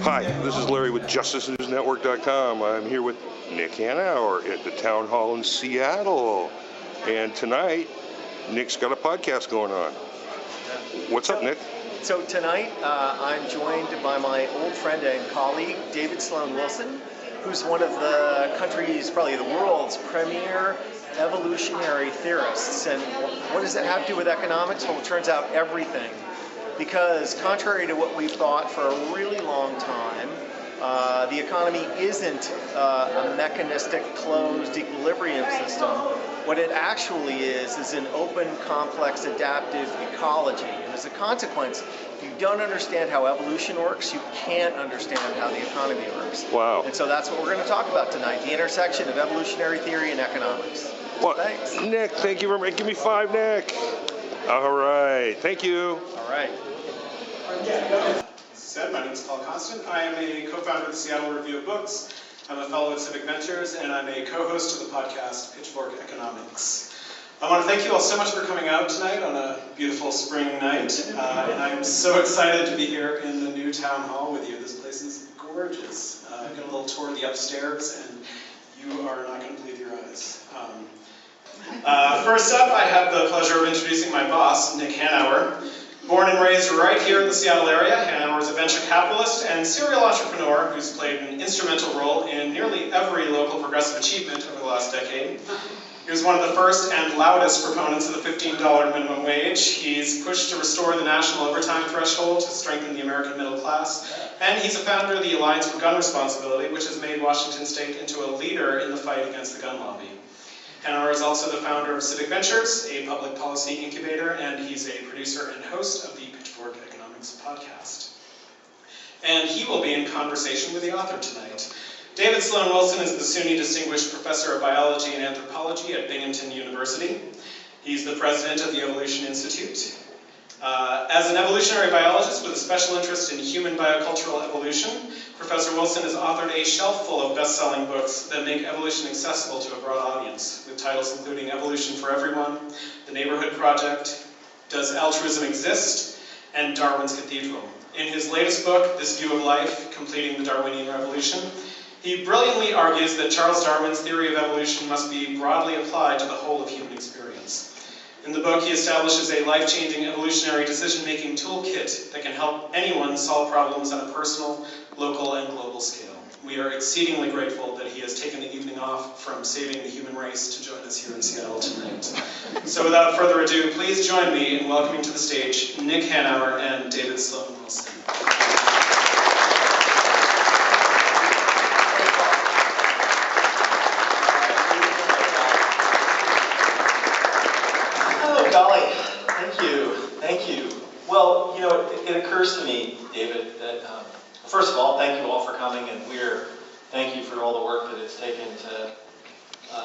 Hi, this is Larry with JusticeNewsNetwork.com. I'm here with Nick Hanauer at the Town Hall in Seattle. And tonight, Nick's got a podcast going on. What's up, Nick? So tonight, I'm joined by my old friend and colleague, David Sloan Wilson, who's one of the country's, probably the world's premier evolutionary theorists. And what does that have to do with economics? Well, it turns out everything. Because contrary to what we've thought for a really long time, the economy isn't a mechanistic, closed equilibrium system. What it actually is an open, complex, adaptive ecology. And as a consequence, if you don't understand how evolution works, you can't understand how the economy works. Wow. And so that's what we're going to talk about tonight, the intersection of evolutionary theory and economics. Well, thanks. Nick, thank you very much. Give me 5, Nick. All right. Thank you. All right. As I said, my name is Paul Constant. I am a co-founder of the Seattle Review of Books. I'm a fellow at Civic Ventures, and I'm a co-host of the podcast Pitchfork Economics. I want to thank you all so much for coming out tonight on a beautiful spring night. And I'm so excited to be here in the new town hall with you. This place is gorgeous. I got a little tour of the upstairs, and you are not going to believe your eyes. First up, I have the pleasure of introducing my boss, Nick Hanauer. Born and raised right here in the Seattle area, Hanauer is a venture capitalist and serial entrepreneur who's played an instrumental role in nearly every local progressive achievement over the last decade. He was one of the first and loudest proponents of the $15 minimum wage. He's pushed to restore the national overtime threshold to strengthen the American middle class. And he's a founder of the Alliance for Gun Responsibility, which has made Washington State into a leader in the fight against the gun lobby. Hanauer is also the founder of Civic Ventures, a public policy incubator, and he's a producer and host of the Pitchfork Economics podcast. And he will be in conversation with the author tonight. David Sloan Wilson is the SUNY Distinguished Professor of Biology and Anthropology at Binghamton University. He's the president of the Evolution Institute. As an evolutionary biologist with a special interest in human biocultural evolution, Professor Wilson has authored a shelf full of best-selling books that make evolution accessible to a broad audience, with titles including Evolution for Everyone, The Neighborhood Project, Does Altruism Exist?, and Darwin's Cathedral. In his latest book, This View of Life, Completing the Darwinian Revolution, he brilliantly argues that Charles Darwin's theory of evolution must be broadly applied to the whole of human experience. In the book, he establishes a life-changing evolutionary decision-making toolkit that can help anyone solve problems on a personal, local, and global scale. We are exceedingly grateful that he has taken the evening off from saving the human race to join us here in Seattle tonight. So without further ado, please join me in welcoming to the stage Nick Hanauer and David Sloan Wilson. Thank you. Well, you know, it occurs to me, David, that first of all, thank you all for coming, and thank you for all the work that it's taken to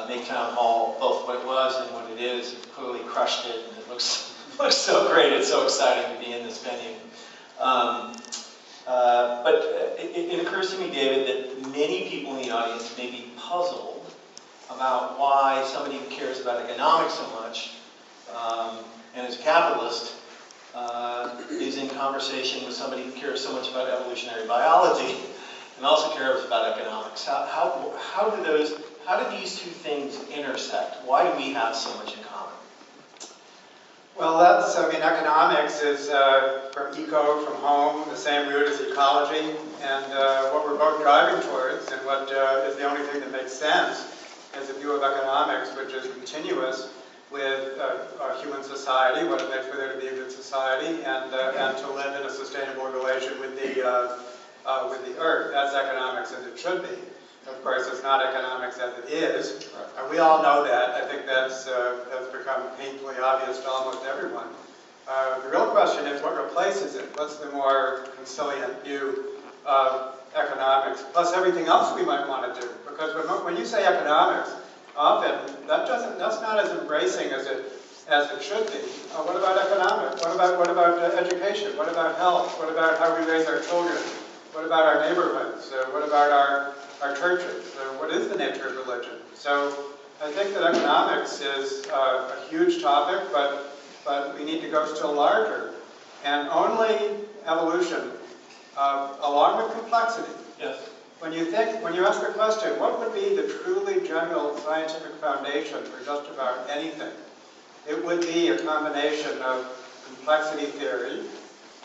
make Town Hall both what it was and what it is. You've clearly crushed it, and it looks so great. It's so exciting to be in this venue. But it occurs to me, David, that many people in the audience may be puzzled about why somebody who cares about economics so much and is a capitalist is in conversation with somebody who cares so much about evolutionary biology and also cares about economics. How do these two things intersect? Why do we have so much in common? Well, economics is from eco, from home, the same root as ecology, and what we're both driving towards, and what is the only thing that makes sense, is a view of economics which is continuous with our human society, what it makes for there to be a good society, and to live in a sustainable relation with the earth. That's economics as it should be. Of course, it's not economics as it is, and we all know that. I think that's become painfully obvious to almost everyone. The real question is, what replaces it? What's the more conciliant view of economics, plus everything else we might want to do? Because when you say economics, often that's not as embracing as it should be. What about economics? What about education? What about health? What about how we raise our children? What about our neighborhoods? What about our churches? What is the nature of religion? So I think that economics is a huge topic, but we need to go still larger. And only evolution along with complexity. Yes. When you ask the question, what would be the truly general scientific foundation for just about anything? It would be a combination of complexity theory,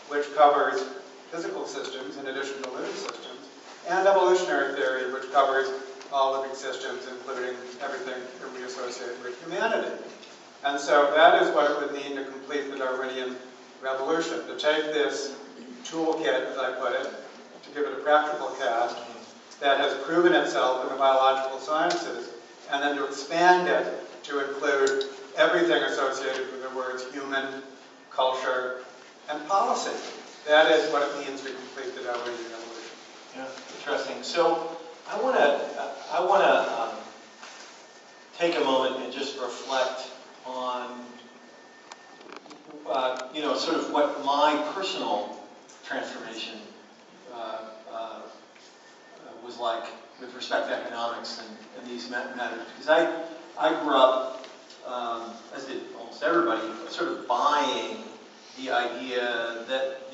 which covers physical systems in addition to living systems, and evolutionary theory, which covers all living systems, including everything that we associate with humanity. And so that is what it would mean to complete the Darwinian revolution, to take this toolkit, as I put it, to give it a practical cast, that has proven itself in the biological sciences, and then to expand it to include everything associated with the words human, culture, and policy. That is what it means to complete the Darwinian revolution. Yeah, interesting. So I want to take a moment and just reflect on sort of what my personal transformation was like with respect to economics and these matters. Because I grew up, as did almost everybody, sort of buying the idea that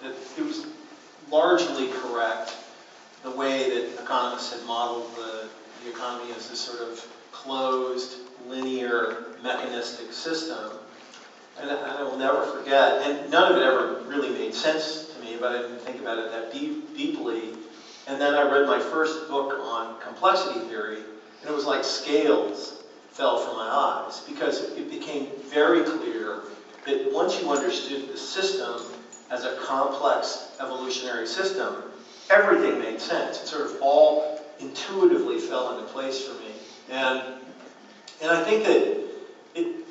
that it was largely correct the way that economists had modeled the economy as this sort of closed, linear, mechanistic system. And I will never forget, and none of it ever really made sense to me, but I didn't think about it that deeply. And then I read my first book on complexity theory, and it was like scales fell from my eyes, because it became very clear that once you understood the system as a complex evolutionary system, everything made sense. It sort of all intuitively fell into place for me. And I think that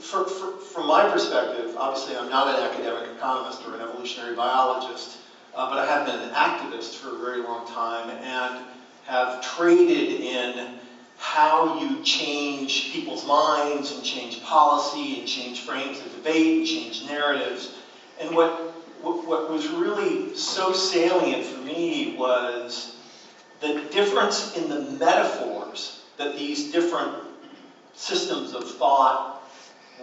from my perspective, obviously I'm not an academic economist or an evolutionary biologist, but I have been an activist for a very long time and have traded in how you change people's minds and change policy and change frames of debate and change narratives. And what was really so salient for me was the difference in the metaphors that these different systems of thought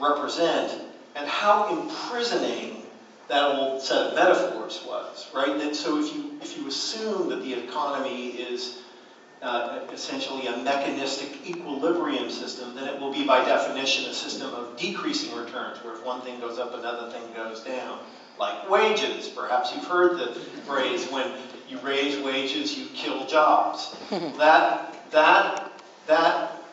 represent, and how imprisoning that old set of metaphors was, right? That so if you assume that the economy is essentially a mechanistic equilibrium system, then it will be by definition a system of decreasing returns, where if one thing goes up, another thing goes down. Like wages, perhaps you've heard the phrase, when you raise wages, you kill jobs. That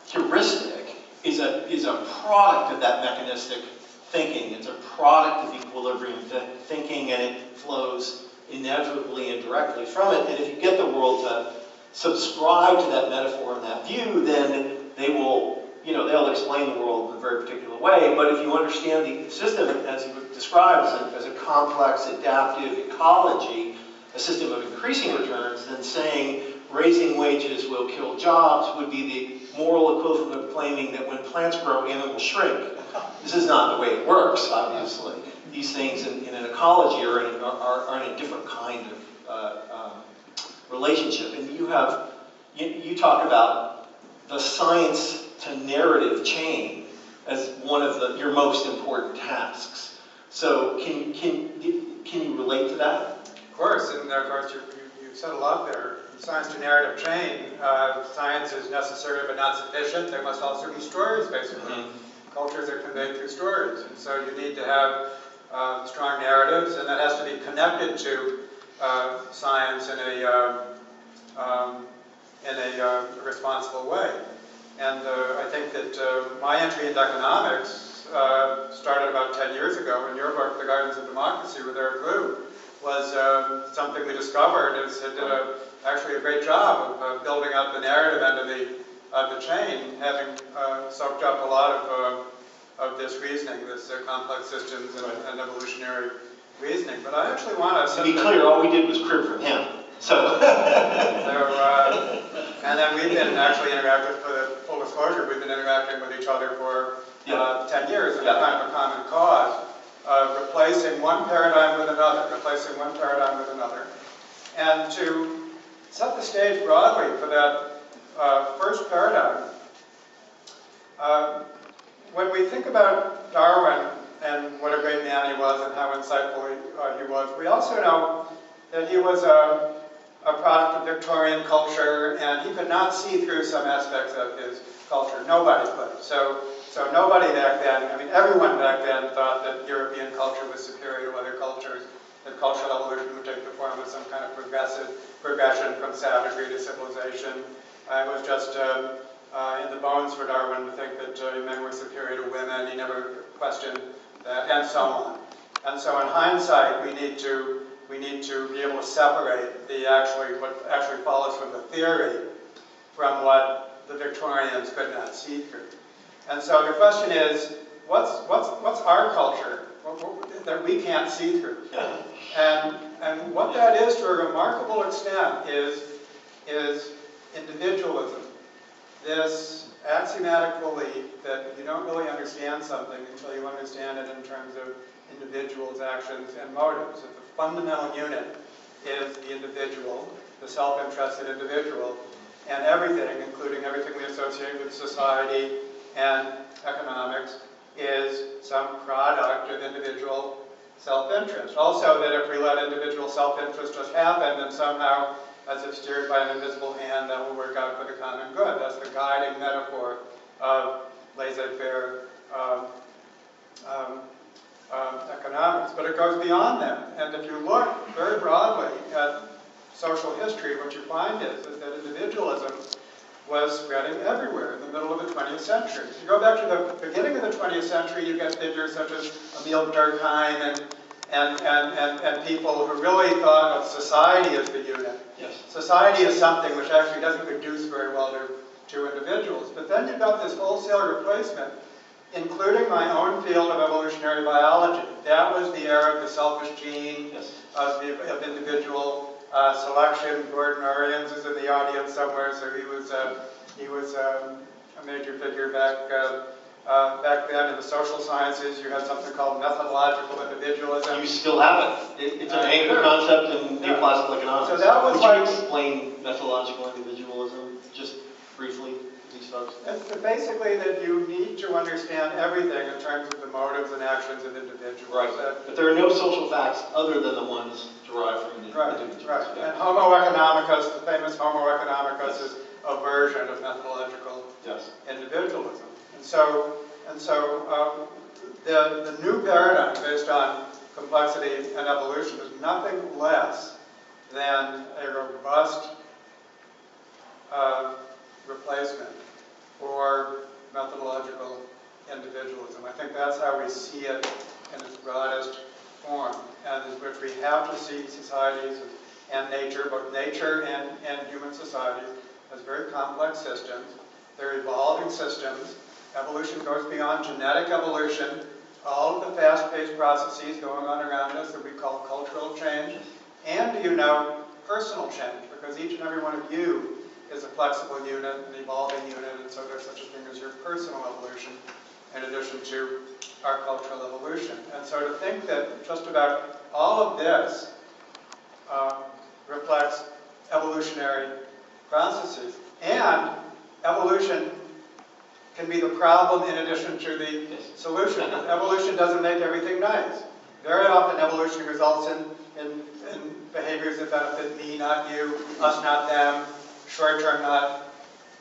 heuristic is a product of that mechanistic thinking. It's a product of equilibrium thinking, and it flows inevitably and directly from it. And if you get the world to subscribe to that metaphor and that view, then they'll explain the world in a very particular way. But if you understand the system as you described as a complex, adaptive ecology, a system of increasing returns, then saying raising wages will kill jobs would be the moral equivalent of claiming that when plants grow, animals shrink. This is not the way it works, obviously. These things in an ecology are in a different kind of relationship. And you talk about the science to narrative chain as one of your most important tasks. So can you relate to that? Of course, and of course you said a lot there. Science to narrative chain. Science is necessary but not sufficient. There must also be stories, basically. Mm-hmm. Cultures are conveyed through stories, and so you need to have strong narratives, and that has to be connected to science in a responsible way. And I think that my entry into economics started about 10 years ago in your book, The Gardens of Democracy, with Eric Liu, was something we discovered. It did actually a great job of building up the narrative end of the chain, having soaked up a lot of this reasoning, this complex systems and evolutionary reasoning. But I actually want to... To be clear, all we did was crib from him. So... and then we've been actually interacting, for the full disclosure, we've been interacting with each other for 10 years in kind of a common cause of replacing one paradigm with another, And to set the stage broadly for that first paradigm, when we think about Darwin and what a great man he was and how insightful he was, we also know that he was a product of Victorian culture, and he could not see through some aspects of his culture. Nobody could. So nobody back then, I mean, everyone back then thought that European culture was superior to other cultures, that cultural evolution would take the form of some kind of progression from savagery to civilization. It was just in the bones for Darwin to think that men were superior to women. He never questioned that, and so on. And so in hindsight, we need to be able to separate what actually follows from the theory from what the Victorians could not see through. And so the question is, what's our culture that we can't see through? And what that is to a remarkable extent is individualism. This axiomatic belief that you don't really understand something until you understand it in terms of individuals' actions and motives. That the fundamental unit is the individual, the self-interested individual, and everything, including everything we associate with society and economics, is some product of individual self-interest. Also, that if we let individual self-interest just happen, then somehow, as if steered by an invisible hand, that will work out for the common good. That's the guiding metaphor of laissez-faire economics. But it goes beyond that. And if you look very broadly at social history, what you find is that individualism was spreading everywhere in the middle of the 20th century. If you go back to the beginning of the 20th century, you get figures such as Emile Durkheim and people who really thought of society as the unit. Yes. Society is something which actually doesn't reduce very well to individuals. But then you've got this wholesale replacement, including my own field of evolutionary biology. That was the era of the selfish gene, Yes. of individual selection. Gordon Arians is in the audience somewhere, so he was a major figure back then in the social sciences. You had something called methodological individualism. You still have it. It's an anchor concept in neoclassical economics. So that was Would you explain methodological individualism just briefly to these folks? It's basically that you need to understand everything in terms of the motives and actions of individuals. Right. But there are no social facts other than the ones derived from individuals. Right. Yeah. And Homo economicus, the famous Homo economicus, is a version of methodological individualism. And so the new paradigm based on complexity and evolution is nothing less than a robust replacement for methodological individualism. I think that's how we see it in its broadest form, and in which we have to see societies and nature, both nature and human societies, as very complex systems. They're evolving systems. Evolution goes beyond genetic evolution. All of the fast-paced processes going on around us that we call cultural change, and, personal change, because each and every one of you is a flexible unit, an evolving unit, and so there's such a thing as your personal evolution in addition to our cultural evolution. And so to think that just about all of this reflects evolutionary processes, and evolution can be the problem in addition to the solution. Evolution doesn't make everything nice. Very often evolution results in behaviors that benefit me, not you, us, not them, short-term, not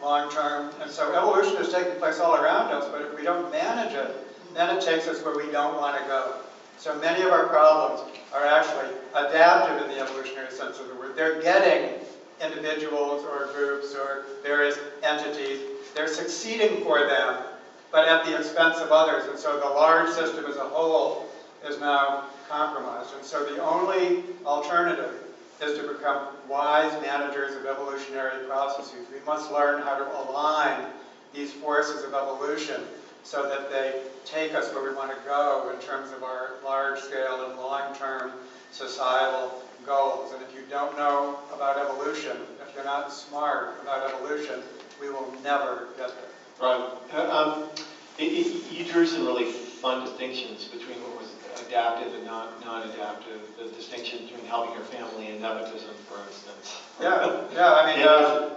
long-term. And so evolution is taking place all around us, but if we don't manage it, then it takes us where we don't want to go. So many of our problems are actually adaptive in the evolutionary sense of the word. They're getting individuals or groups or various entities. They're succeeding for them, but at the expense of others. And so the large system as a whole is now compromised. And so the only alternative is to become wise managers of evolutionary processes. We must learn how to align these forces of evolution so that they take us where we want to go in terms of our large-scale and long-term societal goals. And if you don't know about evolution, if you're not smart about evolution, we will never get there. Right. You drew some really fun distinctions between what was adaptive and non-adaptive. The distinction between helping your family and nepotism, for instance. Yeah. I mean,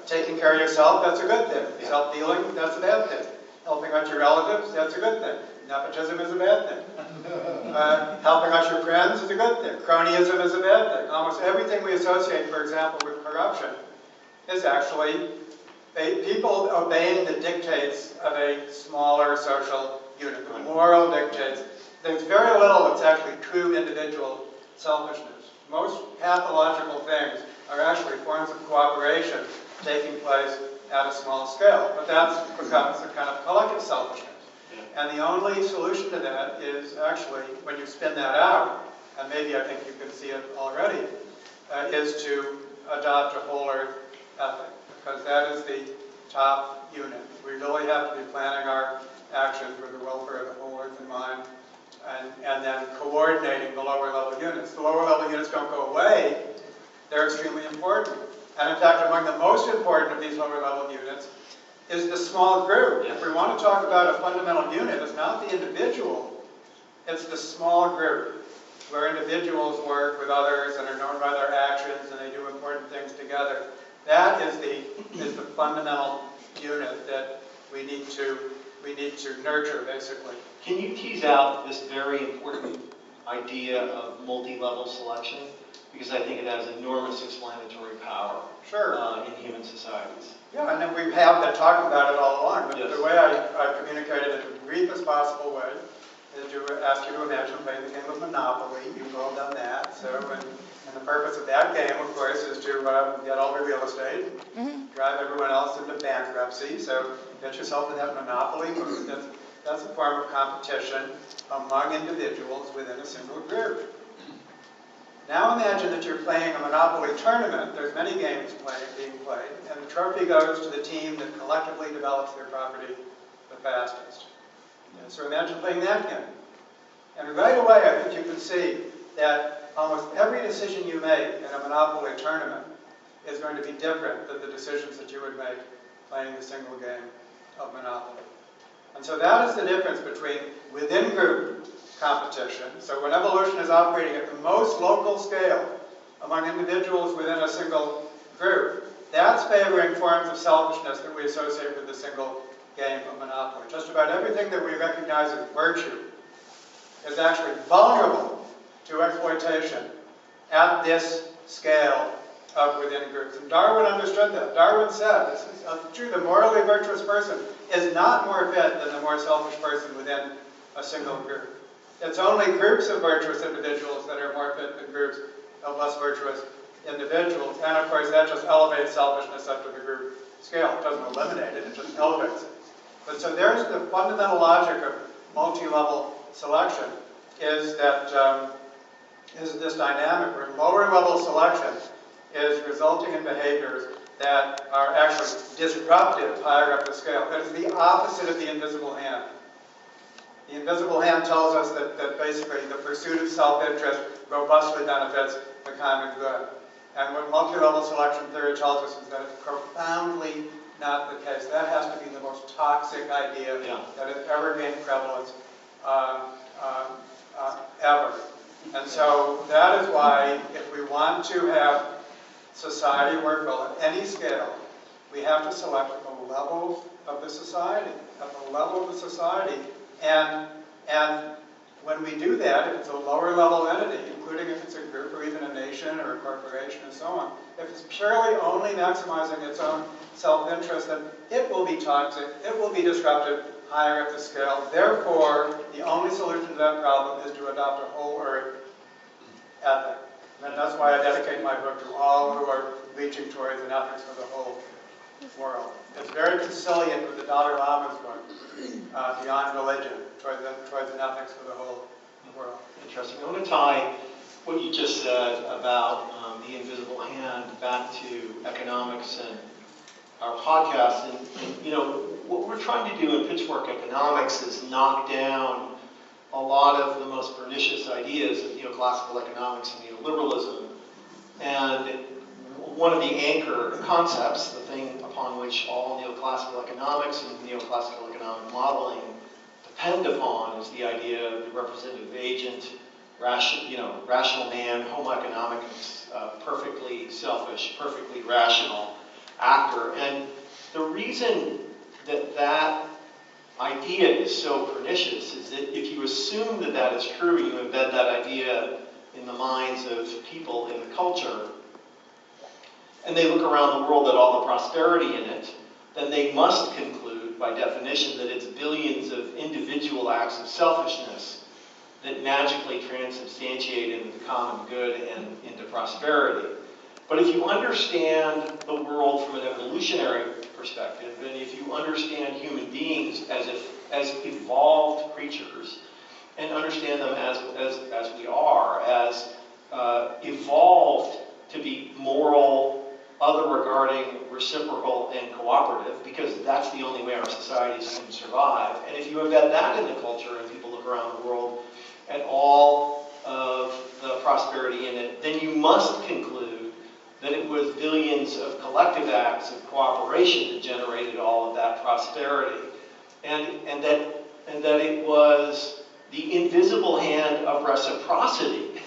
taking care of yourself, that's a good thing. Self-dealing, that's a bad thing. Helping out your relatives, that's a good thing. Nepotism is a bad thing. Helping out your friends is a good thing. Cronyism is a bad thing. Almost everything we associate, for example, with corruption is actually people obeying the dictates of a smaller social unit, the moral dictates. There's very little that's actually true individual selfishness. Most pathological things are actually forms of cooperation taking place at a small scale, but that becomes a kind of collective selfishness. And the only solution to that is actually, when you spin that out, and maybe I think you can see it already, is to adopt a whole earth ethic, because that is the top unit. We really have to be planning our actions with the welfare of the whole earth in mind, and then coordinating the lower level units. The lower level units don't go away, they're extremely important. And in fact, among the most important of these lower level units is the small group. If we want to talk about a fundamental unit, it's not the individual, it's the small group, where individuals work with others and are known by their actions and they do important things together. That is the fundamental unit that we need to nurture, basically. Can you tease out this very important idea of multi-level selection? Because I think it has enormous explanatory power in human societies. Yeah, and then we have been talking about it all along, but Yes. the way I communicate it in the briefest possible way is to ask you to imagine playing the game of Monopoly. You've all done that. So, and the purpose of that game, of course, is to get all the real estate, drive everyone else into bankruptcy. So get yourself in that Monopoly. That's a form of competition among individuals within a single group. Now imagine that you're playing a Monopoly tournament. There's many games being played, and the trophy goes to the team that collectively develops their property the fastest. And so imagine playing that game. And right away, I think you can see that almost every decision you make in a Monopoly tournament is going to be different than the decisions that you would make playing the single game of Monopoly. And so that is the difference between within-group competition. So when evolution is operating at the most local scale among individuals within a single group, that's favoring forms of selfishness that we associate with the single game of Monopoly. Just about everything that we recognize as virtue is actually vulnerable to exploitation at this scale of within groups. And Darwin understood that. Darwin said, this is true, the morally virtuous person is not more fit than the more selfish person within a single group. It's only groups of virtuous individuals that are more fit than groups of less virtuous individuals. And of course, that just elevates selfishness up to the group scale. It doesn't eliminate it, it just elevates it. But so there's the fundamental logic of multi-level selection, is that is this dynamic where lower level selection is resulting in behaviors that are actually disruptive higher up the scale. That is the opposite of the invisible hand. The invisible hand tells us that basically the pursuit of self-interest robustly benefits the common good. And what multi-level selection theory tells us is that it's profoundly not the case. That has to be the most toxic idea that has ever gained prevalence ever. And so that is why if we want to have society work well at any scale, we have to select at the level of the society, And when we do that, if it's a lower level entity, including if it's a group or even a nation or a corporation and so on, if it's purely only maximizing its own self-interest, then it will be toxic, it will be disruptive higher up the scale. Therefore, the only solution to that problem is to adopt a whole earth ethic. And that's why I dedicate my book to all who are reaching towards an ethics for the whole world. It's very conciliant with the Dalai Lama's book, Beyond Religion, towards an ethics for the whole world. Interesting. I want to tie what you just said about the invisible hand back to economics and our podcast. And, you know, what we're trying to do in Pitchfork Economics is knock down a lot of the most pernicious ideas of neoclassical economics and neoliberalism. And one of the anchor concepts, the thing upon which all neoclassical economics and neoclassical economic modeling depend upon, is the idea of the representative agent, rational man, homo economicus, perfectly selfish, perfectly rational actor. And the reason that idea is so pernicious is that if you assume that that is true, you embed that idea in the minds of people in the culture, and they look around the world at all the prosperity in it, then they must conclude, by definition, that it's billions of individual acts of selfishness that magically transubstantiate into the common good and into prosperity. But if you understand the world from an evolutionary perspective, and if you understand human beings as evolved creatures, and understand them as we are, as evolved to be moral, other-regarding, reciprocal, and cooperative, because that's the only way our societies can survive. And if you embed that in the culture and people look around the world at all of the prosperity in it, then you must conclude that it was billions of collective acts of cooperation that generated all of that prosperity. And that it was the invisible hand of reciprocity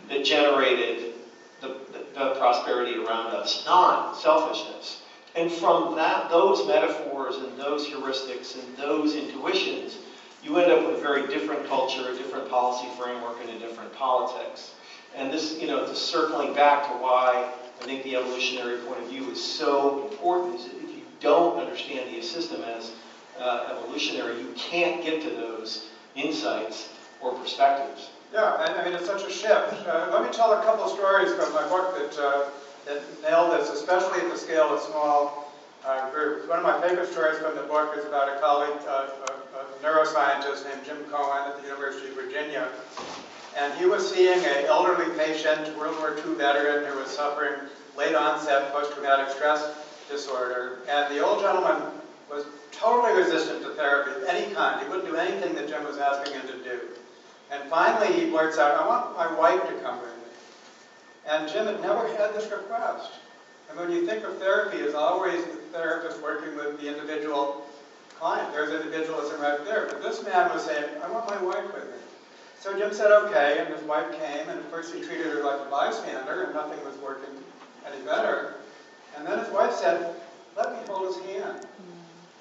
that generated the prosperity around us, not selfishness. And from those metaphors and those heuristics and those intuitions, you end up with a very different culture, a different policy framework, and a different politics. And this, just circling back to why I think the evolutionary point of view is so important, is that if you don't understand the system as evolutionary, you can't get to those insights or perspectives. Yeah, I mean, it's such a shift. Let me tell a couple of stories from my book that nail this, especially at the scale of small groups. One of my favorite stories from the book is about a colleague, a neuroscientist named Jim Cohen at the University of Virginia. And he was seeing an elderly patient, World War II veteran, who was suffering late onset post-traumatic stress disorder. And the old gentleman was totally resistant to therapy of any kind. He wouldn't do anything that Jim was asking him to do. And finally he blurts out, "I want my wife to come with me." And Jim had never had this request. And when you think of therapy as always the therapist working with the individual client, there's individualism right there. But this man was saying, "I want my wife with me." So Jim said, okay, and his wife came, and at first he treated her like a bystander, and nothing was working any better. And then his wife said, "Let me hold his hand."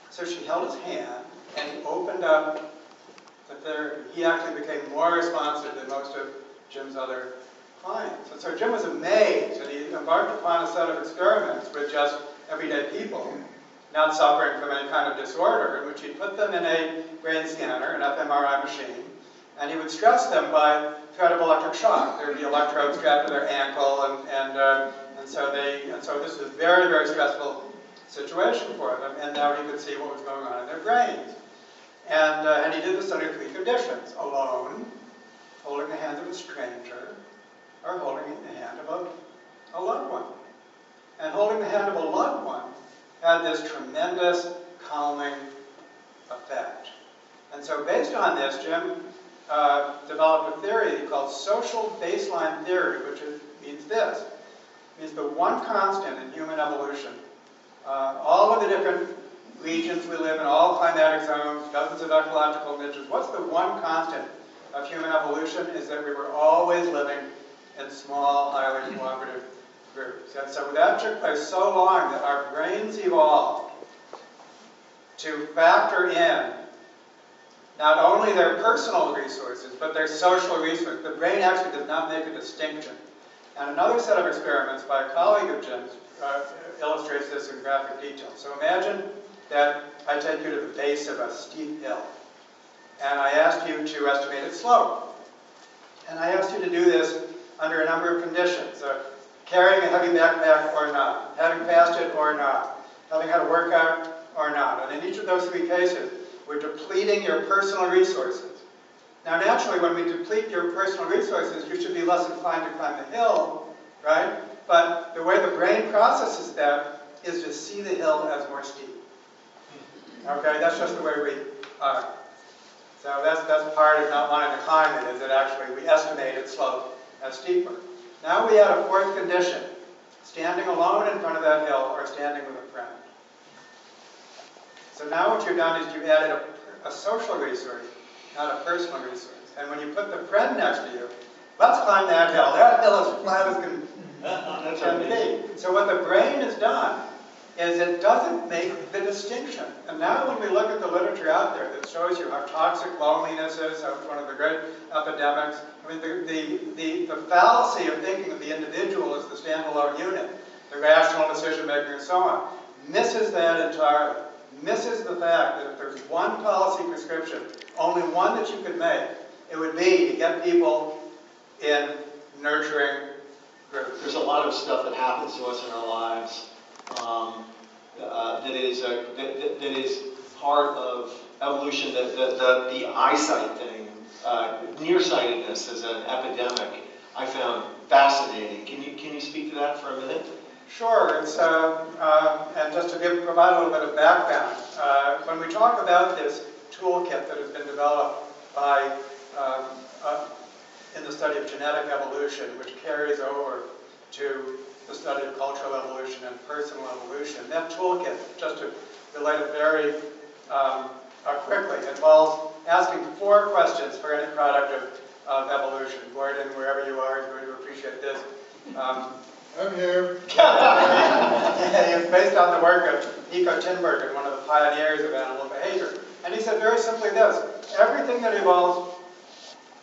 So she held his hand, and he opened up the therapy. He actually became more responsive than most of Jim's other clients. And so Jim was amazed, and he embarked upon a set of experiments with just everyday people, not suffering from any kind of disorder, in which he put them in a brain scanner, an fMRI machine, and he would stress them by threat of electric shock. There would be electrodes strapped to their ankle, and so this was a very, very stressful situation for them, and now he could see what was going on in their brains. And he did this under three conditions: alone, holding the hand of a stranger, or holding the hand of a loved one. And holding the hand of a loved one had this tremendous calming effect. And so based on this, Jim developed a theory called social baseline theory, which means this. It means the one constant in human evolution. All of the different regions we live in, all climatic zones, dozens of ecological niches, what's the one constant of human evolution is that we were always living in small, highly cooperative groups. And so that took place so long that our brains evolved to factor in not only their personal resources, but their social resources. The brain actually does not make a distinction. And another set of experiments by a colleague of Jim's illustrates this in graphic detail. So imagine that I take you to the base of a steep hill, and I asked you to estimate its slope. And I asked you to do this under a number of conditions: carrying a heavy backpack or not, having passed it or not, having had a workout or not. And in each of those three cases, we're depleting your personal resources. Now, naturally, when we deplete your personal resources, you should be less inclined to climb the hill, right? But the way the brain processes that is to see the hill as more steep. Okay, that's just the way we are. So that's part of not wanting to climb it, is that actually we estimate its slope as steeper. Now we add a fourth condition: standing alone in front of that hill or standing with a friend. So now what you've done is you've added a social resource, not a personal resource. And when you put the friend next to you, let's climb that hill. That hill is flat as can be. So what the brain has done is it doesn't make the distinction. And now when we look at the literature out there that shows you how toxic loneliness is, how it's one of the great epidemics, I mean, the fallacy of thinking of the individual as the standalone unit, the rational decision maker and so on, misses that entirely. Misses the fact that if there's one policy prescription, only one that you could make, it would be to get people in nurturing groups. There's a lot of stuff that happens to us in our lives that is part of evolution. The eyesight thing, nearsightedness as an epidemic, I found fascinating. Can you speak to that for a minute? Sure. It's and just to provide a little bit of background, when we talk about this toolkit that has been developed by in the study of genetic evolution, which carries over to the study of cultural evolution and personal evolution. That toolkit, just to relate it very quickly, involves asking 4 questions for any product of evolution. Gordon, wherever you are, is going to appreciate this. I'm here. It's based on the work of Nico Tinbergen, one of the pioneers of animal behavior. And he said very simply this: everything that evolves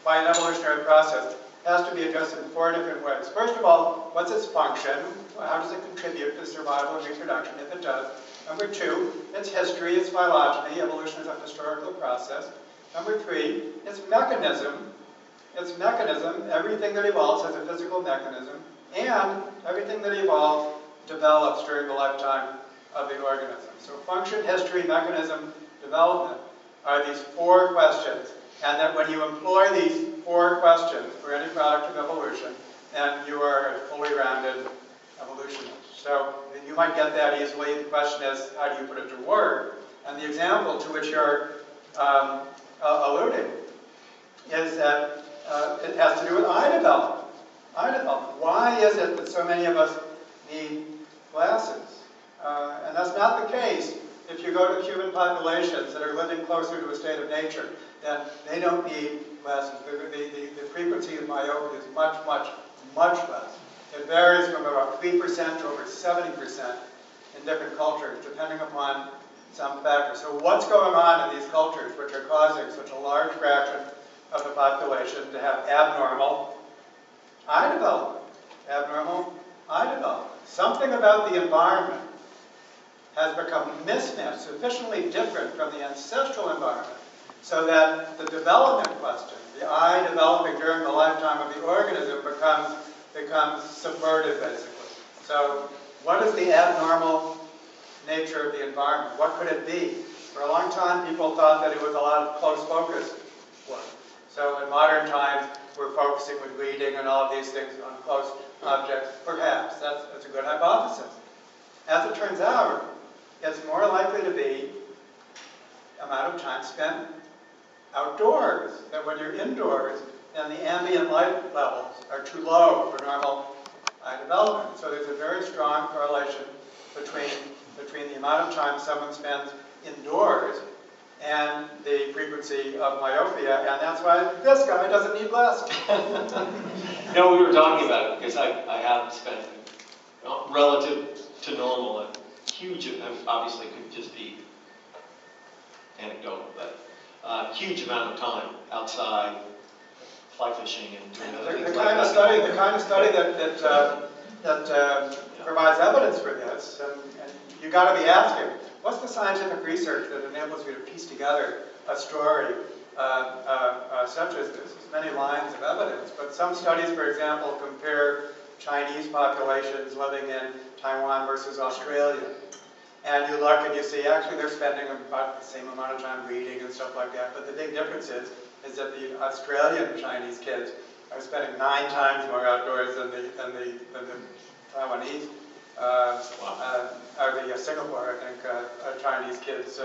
by an evolutionary process has to be addressed in 4 different ways. First of all, what's its function? How does it contribute to survival and reproduction, if it does? Number 2, its history, its phylogeny. Evolution is a historical process. Number 3, its mechanism. Its mechanism, everything that evolves has a physical mechanism, and everything that evolves develops during the lifetime of the organism. So function, history, mechanism, development are these 4 questions. And that when you employ these 4 questions for any product of evolution, then you are a fully rounded evolutionist. So you might get that easily. The question is, how do you put it to work? And the example to which you're alluding is that it has to do with eye development. Eye development. Why is it that so many of us need glasses? And that's not the case if you go to human populations that are living closer to a state of nature. Then they don't need glasses. The frequency of myopia is much, much, much less. It varies from about 3% to over 70% in different cultures, depending upon some factors. So what's going on in these cultures which are causing such a large fraction of the population to have abnormal eye development? Abnormal eye development. Something about the environment has become mismatched, sufficiently different from the ancestral environment, so that the development question, the eye developing during the lifetime of the organism, becomes subverted, basically. So what is the abnormal nature of the environment? What could it be? For a long time, people thought that it was a lot of close focus work. So in modern times, we're focusing with reading and all of these things on close objects. Perhaps. That's a good hypothesis. As it turns out, it's more likely to be amount of time spent outdoors, that when you're indoors, then the ambient light levels are too low for normal eye development. So there's a very strong correlation between the amount of time someone spends indoors and the frequency of myopia, and that's why this guy doesn't need glasses. No, we were talking about it because I have spent, relative to normal, a huge, obviously could just be anecdotal, but huge amount of time outside, fly fishing and doing other things like that. The kind of study that provides evidence for this, and you got to be asking, what's the scientific research that enables you to piece together a story such as this? There's many lines of evidence, but some studies, for example, compare Chinese populations living in Taiwan versus Australia. And you look and you see, actually, they're spending about the same amount of time reading and stuff like that. But the big difference is that the Australian Chinese kids are spending 9 times more outdoors than the Taiwanese, or the Singapore, I think, Chinese kids.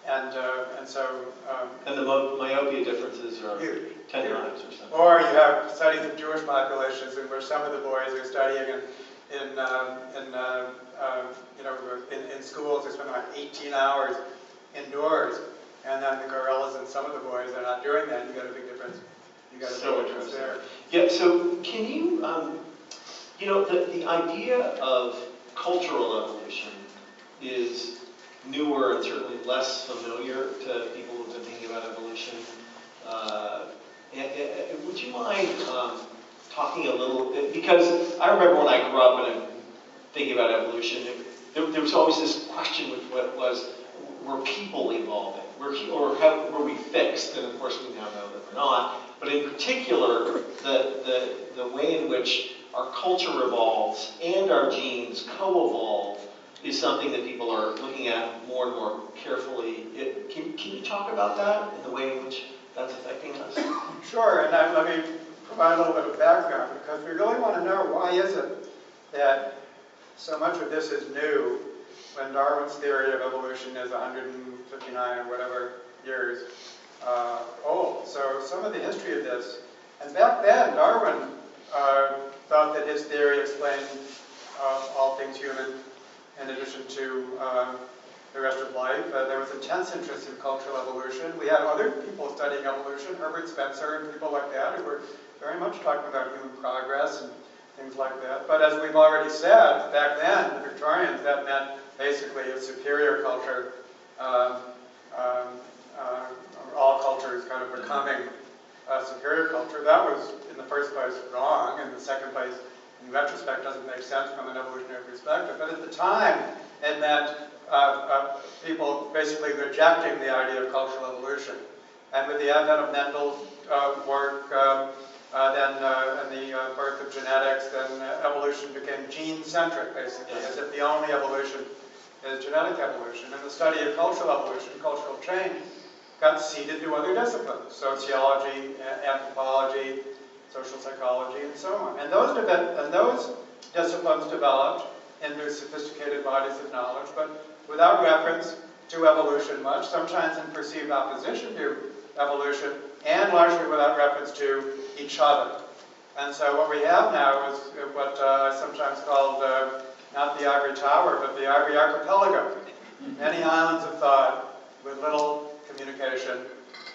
And the myopia differences are huge. 10 times or something. Or you have studies of Jewish populations in where some of the boys are studying in schools. They spend like 18 hours indoors, and then the gorillas and some of the boys are not doing that. You got a big difference. You got a big difference there. Yeah. So can you, the idea of cultural evolution is newer and certainly less familiar to people who've been thinking about evolution. Would you mind talking a little bit, because I remember when I grew up and I'm thinking about evolution, there was always this question which was, were people evolving? Were we fixed? And of course we now know that we're not. But in particular, the way in which our culture evolves and our genes co-evolve is something that people are looking at more and more carefully. Can you talk about that and the way in which that's affecting us? Sure, and let me provide a little bit of background, because we really want to know why is it that so much of this is new when Darwin's theory of evolution is 159 or whatever years old. So some of the history of this, and back then Darwin thought that his theory explained all things human in addition to the rest of life. There was intense interest in cultural evolution. We had other people studying evolution, Herbert Spencer and people like that, who were very much talking about human progress and things like that. But as we've already said, back then, the Victorians, that meant basically a superior culture, all cultures kind of becoming a superior culture. That was, in the first place, wrong. In the second place, in retrospect, doesn't make sense from an evolutionary perspective. But at the time, it meant people basically rejecting the idea of cultural evolution. And with the advent of Mendel's work, and the birth of genetics, then evolution became gene-centric, basically, as if the only evolution is genetic evolution. And the study of cultural evolution, cultural change, got ceded to other disciplines, sociology, anthropology, social psychology, and so on. And those disciplines developed into sophisticated bodies of knowledge, but without reference to evolution much, sometimes in perceived opposition to evolution, and largely without reference to each other. And so what we have now is what I sometimes called not the ivory tower, but the ivory archipelago. Many islands of thought with little communication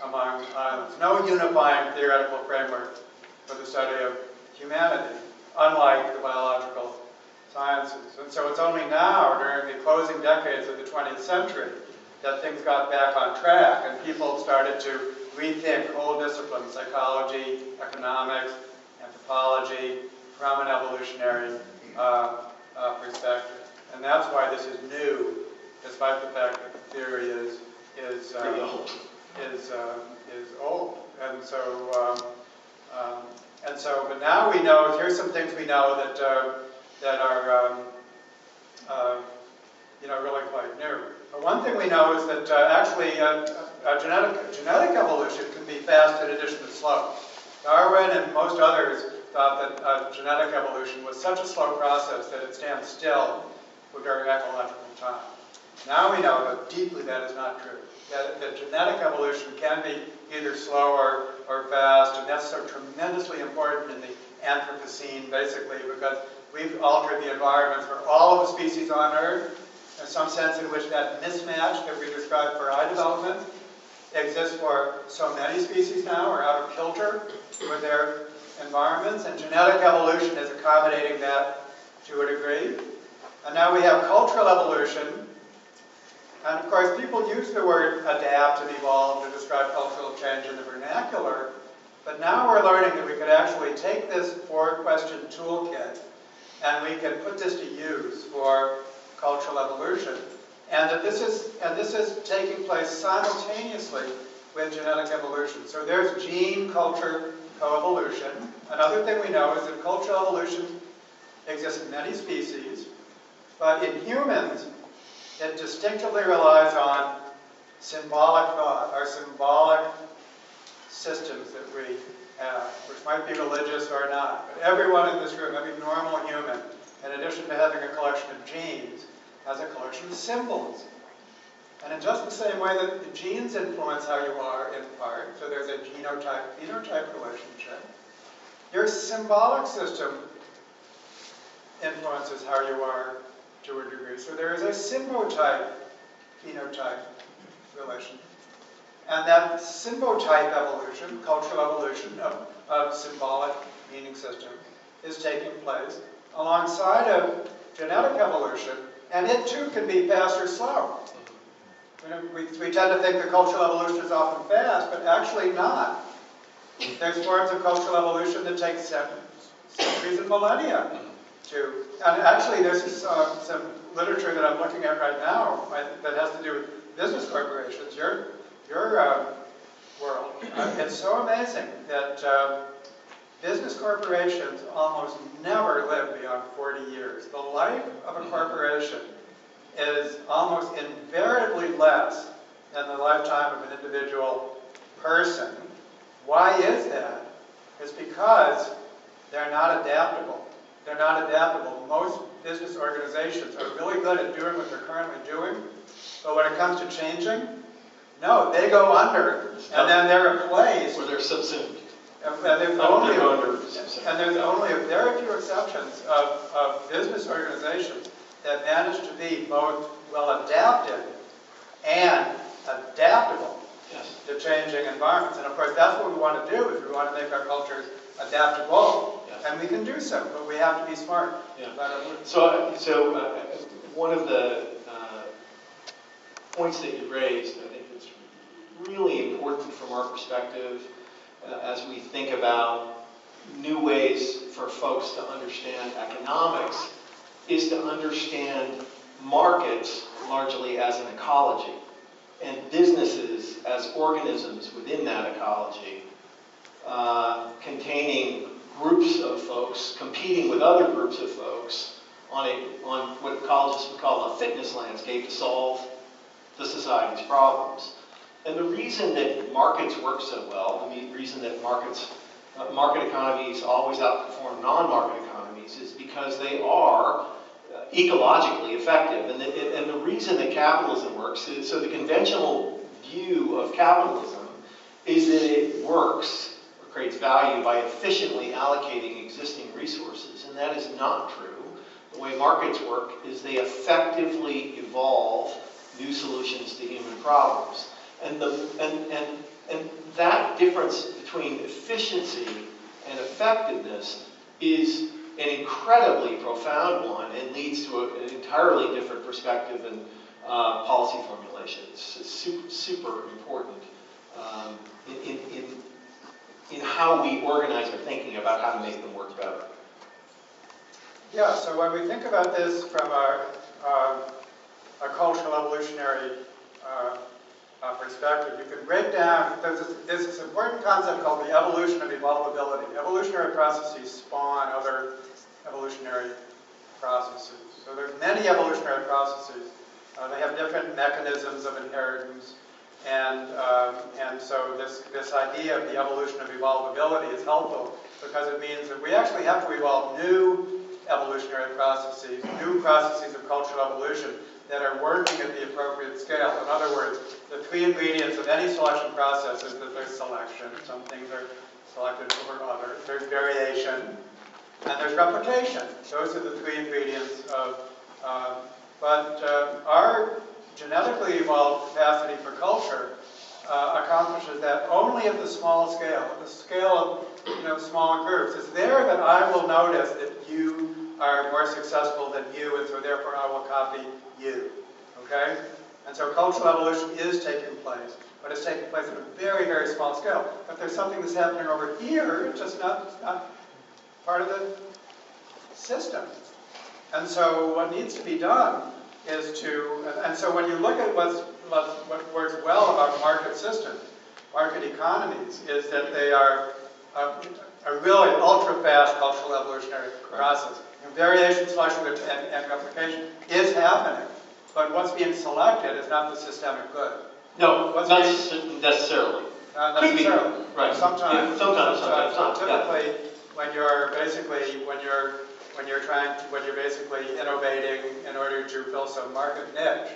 among islands. No unifying theoretical framework for the study of humanity, unlike the biological sciences. And so it's only now, during the closing decades of the 20th century, that things got back on track and people started to rethink whole disciplines, psychology, economics, anthropology, from an evolutionary perspective. And that's why this is new, despite the fact that the theory is old. And so, but now we know. Here's some things we know that are really quite new. But one thing we know is that actually genetic evolution can be fast in addition to slow. Darwin and most others thought that genetic evolution was such a slow process that it stands still during ecological time. Now we know that deeply that is not true. That genetic evolution can be either slow or fast, and that's so tremendously important in the Anthropocene, basically, because we've altered the environment for all of the species on Earth. In some sense in which that mismatch that we described for eye development exists for so many species now, are out of kilter with their environments, and genetic evolution is accommodating that to a degree. And now we have cultural evolution, and of course people use the word adapt and evolve to describe cultural change in the vernacular, but now we're learning that we could actually take this four-question toolkit and we can put this to use for cultural evolution, and that this is taking place simultaneously with genetic evolution. So there's gene-culture coevolution. Another thing we know is that cultural evolution exists in many species, but in humans, it distinctively relies on symbolic thought, our symbolic systems that we have, which might be religious or not. But everyone in this room, every normal human, in addition to having a collection of genes, has a collection of symbols. And in just the same way that the genes influence how you are in part, so there's a genotype-phenotype relationship, your symbolic system influences how you are to a degree. So there is a symbotype-phenotype relation. And that symbotype evolution, cultural evolution of symbolic meaning systems, is taking place alongside of genetic evolution And it too can be fast or slow. We tend to think that cultural evolution is often fast, but actually not. There's forms of cultural evolution that take centuries and millennia to. And actually, there's some literature that I'm looking at right now that has to do with business corporations. Your world. It's so amazing that business corporations almost never live beyond 40 years. The life of a corporation is almost invariably less than the lifetime of an individual person. Why is that? It's because they're not adaptable. They're not adaptable. Most business organizations are really good at doing what they're currently doing, but when it comes to changing, no, they go under, and then they're replaced. Or they're subsumed. And there's only a very few exceptions of business organizations that manage to be both well adapted and adaptable to changing environments. And of course, that's what we want to do, is we want to make our cultures adaptable. And we can do so, but we have to be smart. So one of the points that you raised, I think it's really important from our perspective as we think about new ways for folks to understand economics, is to understand markets largely as an ecology and businesses as organisms within that ecology, containing groups of folks competing with other groups of folks on what ecologists would call a fitness landscape to solve the society's problems. And the reason that markets work so well, the reason that market economies always outperform non-market economies, is because they are ecologically effective. And the reason that capitalism works is, so the conventional view of capitalism is that it works or creates value by efficiently allocating existing resources. And that is not true. The way markets work is they effectively evolve new solutions to human problems. And that difference between efficiency and effectiveness is an incredibly profound one and leads to an entirely different perspective and policy formulation. It's super important in how we organize our thinking about how to make them work better. Yeah, so when we think about this from a cultural evolutionary perspective, you can break down, there's this important concept called the evolution of evolvability. Evolutionary processes spawn other evolutionary processes. So there's many evolutionary processes. They have different mechanisms of inheritance, and so this idea of the evolution of evolvability is helpful because it means that we actually have to evolve new evolutionary processes, new processes of cultural evolution that are working at the appropriate scale. In other words, the three ingredients of any selection process is that there's selection. Some things are selected over others. There's variation, and there's replication. Those are the three ingredients of, our genetically evolved capacity for culture accomplishes that only at the small scale, at the scale of smaller groups. It's there that I will notice that you are more successful than you, and so therefore I will copy you. Okay? And so cultural evolution is taking place, but it's taking place at a very, very small scale. If there's something that's happening over here, it's just not part of the system. And so what needs to be done is and so when you look at what works well about market systems, market economies, is that they are a really ultra-fast cultural evolutionary process. And variation, selection, and replication is happening. But what's being selected is not the systemic good. No, not necessarily. Not necessarily. Right. Sometimes. Yeah, sometimes not. Typically, when you're basically innovating in order to fill some market niche,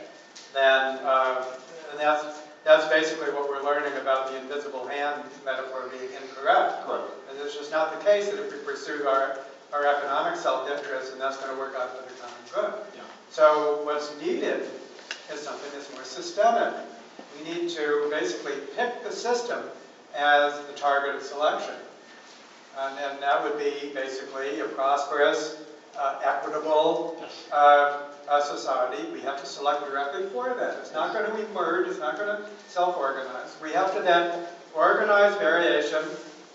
then and that's basically what we're learning about the invisible hand metaphor being incorrect. Correct. And it's just not the case that if we pursue our economic self-interest, and that's going to work out for the common good. Yeah. So what's needed is something that's more systemic. We need to basically pick the system as the target of selection. And that would be basically a prosperous, equitable society, we have to select directly for that. It's not going to emerge, it's not going to self-organize. We have to then organize variation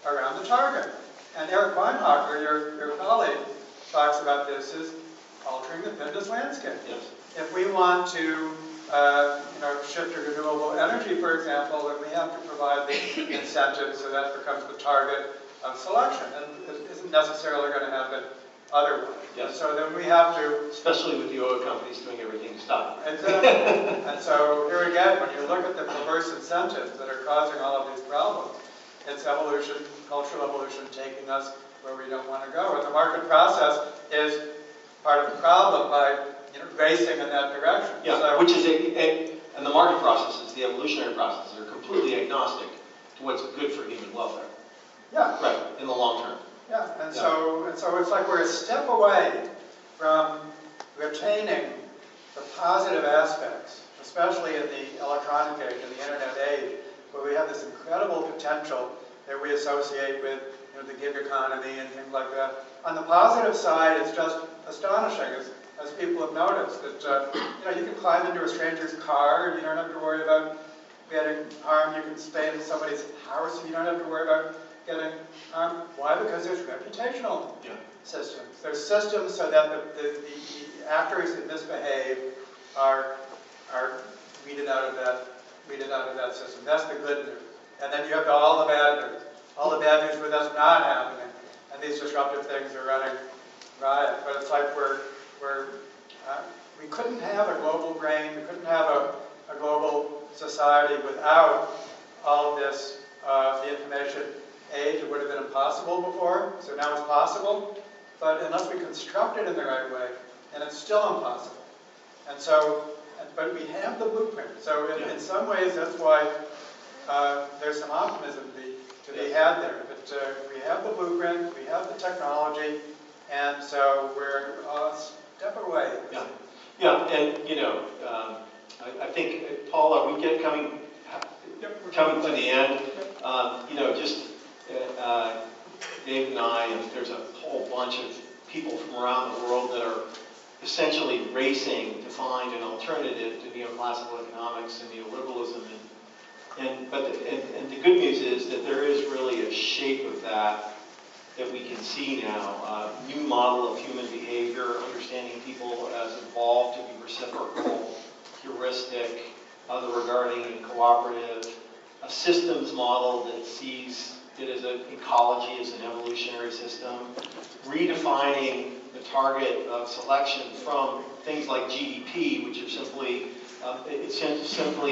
around the target. And Eric Weinhocker, your colleague, talks about this as altering the fitness landscape. Yes. If we want to shift to renewable energy, for example, then we have to provide the incentives so that becomes the target of selection. And it isn't necessarily going to happen otherwise. Yes. So then we have to... Especially with the oil companies doing everything to stop. Exactly. And so here again, when you look at the perverse incentives that are causing all of these problems, it's evolution, cultural evolution, taking us where we don't want to go. And the market process is part of the problem by racing in that direction. Yeah, so, which is and the market processes, the evolutionary processes, are completely agnostic to what's good for human welfare. Yeah. Right, in the long term. Yeah, and so it's like we're a step away from retaining the positive aspects, especially in the electronic age, in the internet age, where we have this incredible potential that we associate with the gig economy and things like that. On the positive side, it's just astonishing, as people have noticed, that you can climb into a stranger's car and you don't have to worry about getting harmed. You can stay in somebody's house and you don't have to worry about getting harmed. Why? Because there's reputational systems. There's systems so that the actors that misbehave are weeded out of that system. That's the good news. And then you have all the bad news. All the bad news with us not happening, and these disruptive things are running riot. But it's like we couldn't have a global brain, we couldn't have a global society without all of this, the information age. It would have been impossible before, so now it's possible. But unless we construct it in the right way, then it's still impossible. And so, but we have the blueprint. So in some ways, that's why there's some optimism to be had there. But we have the blueprint, we have the technology, and so we're a step away. Yeah, and I think, Paul, are we coming to the end? Dave and I, and there's a whole bunch of people from around the world that are essentially racing to find an alternative to neoclassical economics and neoliberalism. And the good news is that there is really a shape of that we can see now. New model of human behavior, understanding people as evolved to be reciprocal, heuristic, other regarding and cooperative, a systems model that sees it as an ecology, as an evolutionary system, redefining the target of selection from things like GDP, which are simply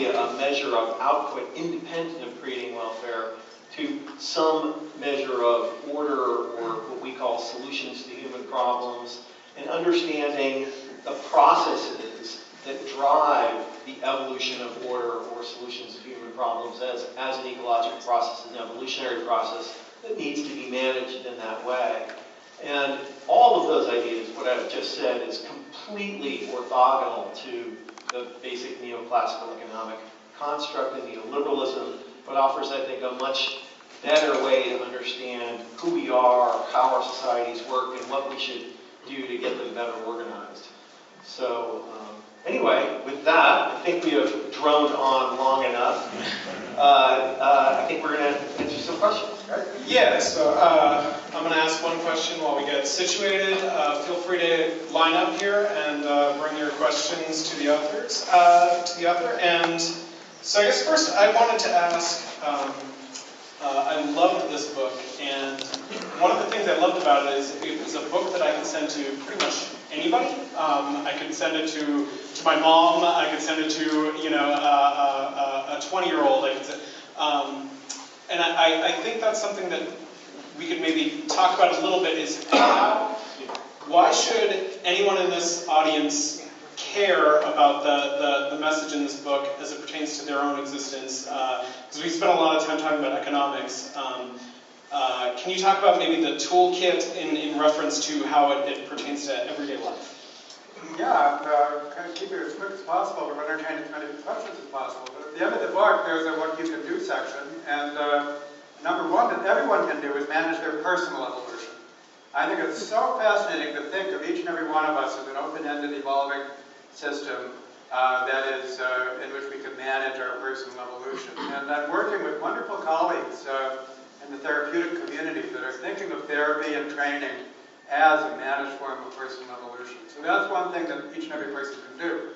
a measure of output independent of creating welfare, to some measure of order or what we call solutions to human problems, and understanding the processes that drive the evolution of order or solutions to human problems as an ecological process, an evolutionary process that needs to be managed in that way. And all of those ideas, what I've just said, is completely orthogonal to the basic neoclassical economic construct and neoliberalism, but offers, I think, a much better way to understand who we are, how our societies work, and what we should do to get them better organized. So, anyway, with that, I think we have droned on long enough. I think we're going to answer some questions, right? Yeah, so I'm going to ask one question while we get situated. Feel free to line up here and bring your questions to the authors, And so I guess first I wanted to ask, I loved this book, and one of the things I loved about it is it was a book that I could send to pretty much anybody. I could send it to my mom. I could send it to a 20-year-old. And I think that's something that we could maybe talk about a little bit. Is why should anyone in this audience care about the message in this book as it pertains to their own existence? Because we spent a lot of time talking about economics. Can you talk about maybe the toolkit in reference to how it pertains to everyday life? Yeah, kind of keep it as quick as possible to entertain as many questions as possible. But at the end of the book, there's a what you can do section, and number one that everyone can do is manage their personal evolution. I think it's so fascinating to think of each and every one of us as an open-ended, evolving system that is in which we can manage our personal evolution. And I'm working with wonderful colleagues in the therapeutic community that are thinking of therapy and training as a managed form of personal evolution. So that's one thing that each and every person can do.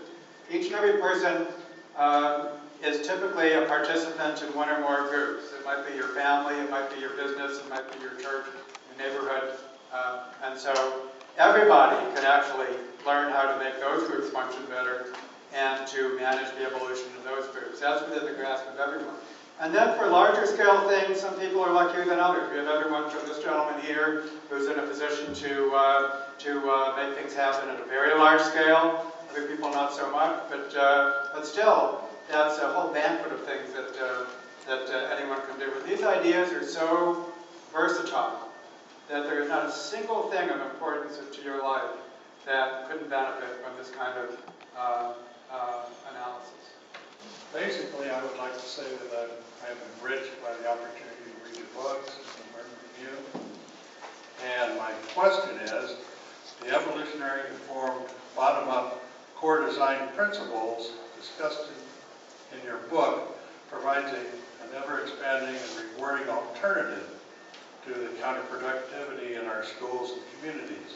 Each and every person is typically a participant in one or more groups. It might be your family, it might be your business, it might be your church, your neighborhood. And so everybody can actually learn how to make those groups function better and to manage the evolution of those groups. That's within the grasp of everyone. And then for larger scale things, some people are luckier than others. We have everyone from this gentleman here who's in a position to make things happen at a very large scale. Other people not so much, but still, that's a whole banquet of things that anyone can do. And these ideas are so versatile that there is not a single thing of importance to your life that couldn't benefit from this kind of analysis. Basically, I would like to say that I'm enriched by the opportunity to read your books and learn from you. And my question is, the evolutionary informed bottom-up core design principles discussed in your book provides an ever-expanding and rewarding alternative to the counterproductivity in our schools and communities.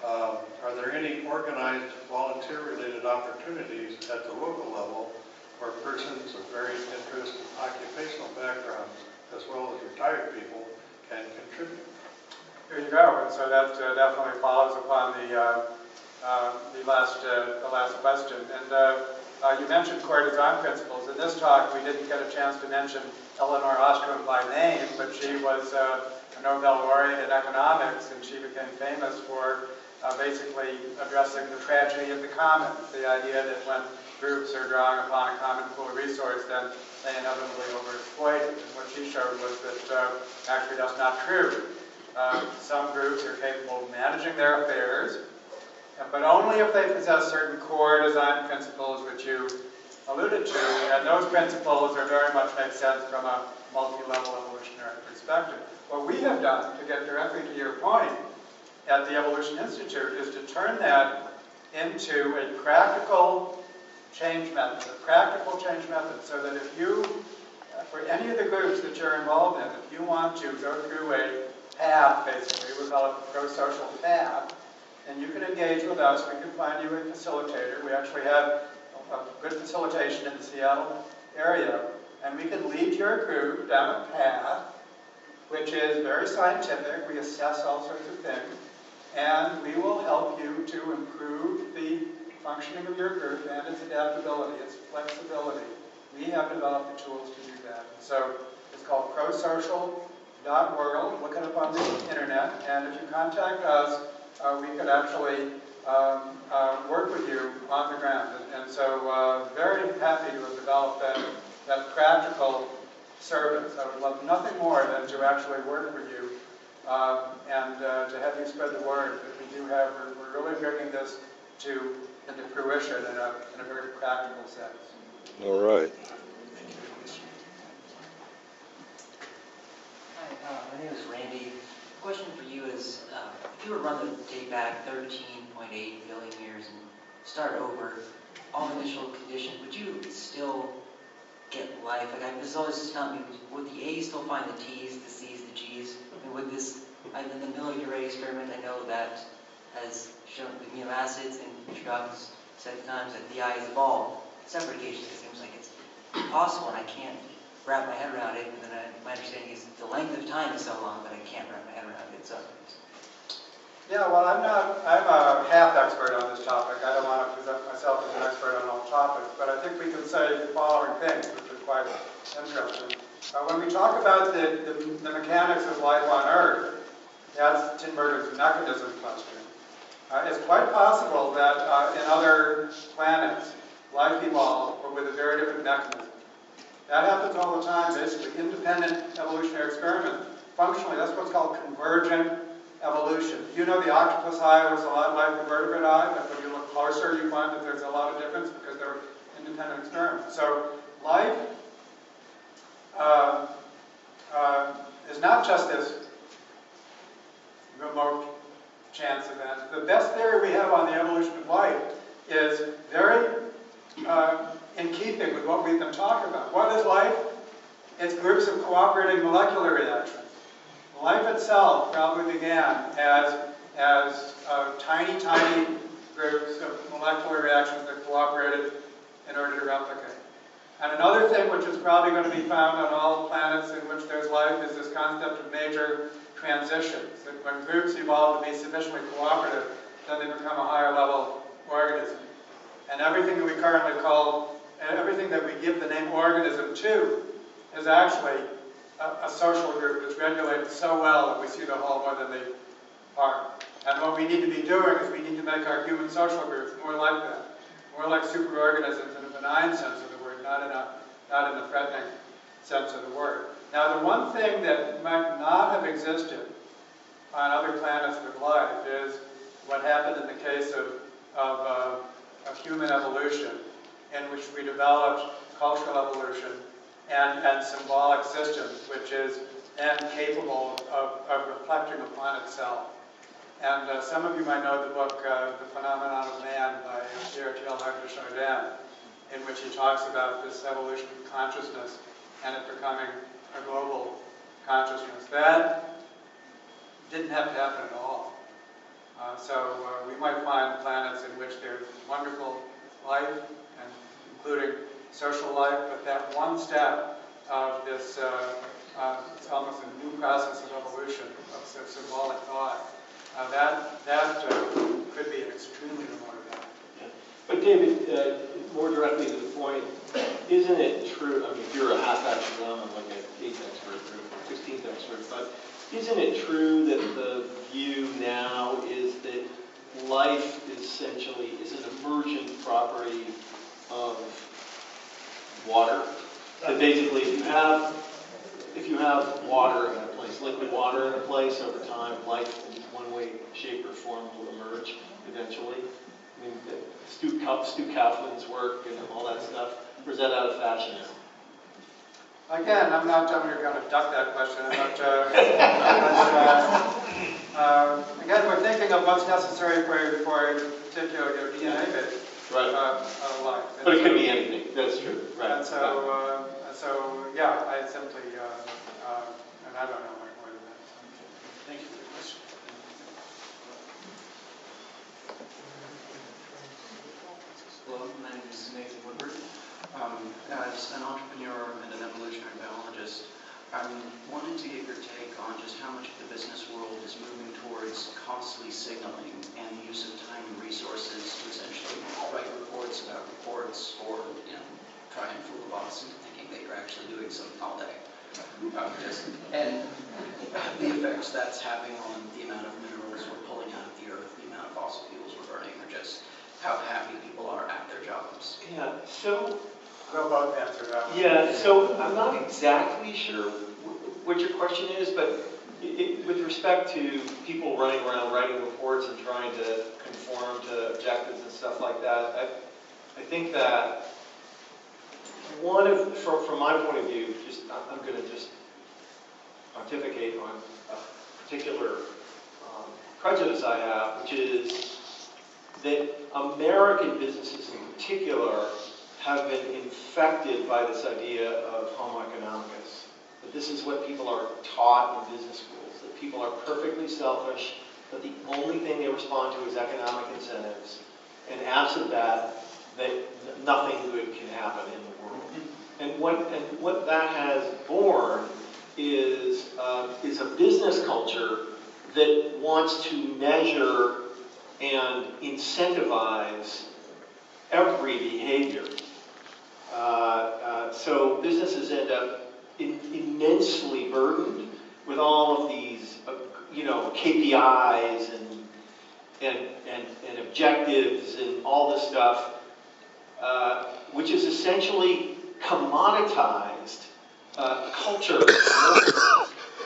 Are there any organized volunteer-related opportunities at the local level where persons of varied interests and occupational backgrounds, as well as retired people, can contribute? Here you go. And so that definitely follows upon the last question. And you mentioned core design principles. In this talk, we didn't get a chance to mention Elinor Ostrom by name, but she was a Nobel laureate in economics, and she became famous for basically addressing the tragedy of the commons, the idea that when groups are drawing upon a common pool of resource, then they inevitably overexploit it. And what she showed was that actually that's not true. Some groups are capable of managing their affairs, but only if they possess certain core design principles which you alluded to, and those principles are very much make sense from a multi-level evolutionary perspective. What we have done, to get directly to your point, at the Evolution Institute, is to turn that into a practical change method, so that if you, for any of the groups that you're involved in, if you want to go through a path, basically, we call it the pro-social path, and you can engage with us, we can find you a facilitator. We actually have a good facilitation in the Seattle area, and we can lead your group down a path which is very scientific. We assess all sorts of things, and we will help you to improve the functioning of your group and its adaptability, its flexibility. We have developed the tools to do that. So it's called prosocial.world. Look it up on the internet, and if you contact us, we could actually work with you on the ground. And so very happy to have developed that practical service. I would love nothing more than to actually work with you and to have you spread the word that we do have. We're really bringing this into fruition in a very practical sense. All right. Hi, my name is Randy. The question for you is, if you were to run the tape back 13.8 billion years and start over, all initial conditions, would you still get life? Like, this always stumped me. Would the A's still find the T's, the C's, the G's? I mean, would this, in the Miller-Urey experiment, I know that has shown the amino acids, and Chicago's said at times that the I has evolved. Separate occasions, it seems like it's impossible, and I can't wrap my head around it. And then my understanding is the length of time is so long that I can't wrap my head around it. So. Yeah, well, I'm a half expert on this topic. I don't want to present myself as an expert on all topics, but I think we can say the following things, which are quite interesting. When we talk about the mechanics of life on Earth, that's Tinberger's mechanism question. It's quite possible that in other planets, life evolved, but with a very different mechanism. That happens all the time, basically. Independent evolutionary experiment. Functionally, that's what's called convergent evolution. You know the octopus eye looks a lot like the vertebrate eye, but when you look closer, you find that there's a lot of difference because they're independent experiments. So life is not just this remote chance event. The best theory we have on the evolution of life is talking about. What is life? It's groups of cooperating molecular reactions. Life itself probably began as tiny, tiny groups of molecular reactions that cooperated in order to replicate. And another thing which is probably going to be found on all planets in which there's life is this concept of major transitions. That when groups evolve to be sufficiently cooperative, then they become a higher level organism. And everything that we currently call, everything that we give the name organism to, is actually a social group that's regulated so well that we see the whole more than the part. And what we need to be doing is we need to make our human social groups more like that, more like superorganisms in a benign sense of the word, not in the threatening sense of the word. Now, the one thing that might not have existed on other planets with life is what happened in the case of human evolution, in which we developed cultural evolution and symbolic systems, which is then capable of reflecting upon itself. And some of you might know the book, The Phenomenon of Man by Pierre Teilhard de Chardin, in which he talks about this evolution of consciousness and it becoming a global consciousness. That didn't have to happen at all. So we might find planets in which there's wonderful life, and including social life, but that one step of this, it's almost a new process of evolution, of symbolic thought, that could be extremely remote event. Yeah. But David, more directly to the point, isn't it true, I mean, if you're a half expert, I'm like an 8th expert or 16th expert, but isn't it true that the view now is that life essentially is an emergent property of water? That basically if you have water in a place, liquid water in a place, over time, life in one way, shape, or form will emerge eventually. I mean, Stu Kaufman's work and all that stuff, or is that out of fashion now? Again, I'm not going to duck that question. Again, we're thinking of what's necessary for a particular DNA-based life. But it could be anything. That's true. Right. And so yeah, I simply, and I don't know much more than that. Thank you for the question. Hello, my name is Nathan Woodward. As an entrepreneur and an evolutionary biologist, I wanted to get your take on just how much of the business world is moving towards costly signaling and the use of time and resources to essentially write reports about reports, or try and fool the boss into thinking that you're actually doing something all day. And the effects that's having on the amount of minerals we're pulling out of the earth, the amount of fossil fuels we're burning, or just how happy people are at their jobs. Yeah, so... We'll both answer that one. Yeah, so I'm not exactly sure what your question is, but with respect to people running around writing reports and trying to conform to objectives and stuff like that, I think that from my point of view, I'm going to just pontificate on a particular prejudice I have, which is that American businesses in particular have been infected by this idea of homo economicus. That this is what people are taught in business schools, that people are perfectly selfish, that the only thing they respond to is economic incentives, and absent that, that nothing good can happen in the world. And what that has born is a business culture that wants to measure and incentivize every behavior. So businesses end up immensely burdened with all of these, KPIs and objectives and all this stuff, which is essentially commoditized culture.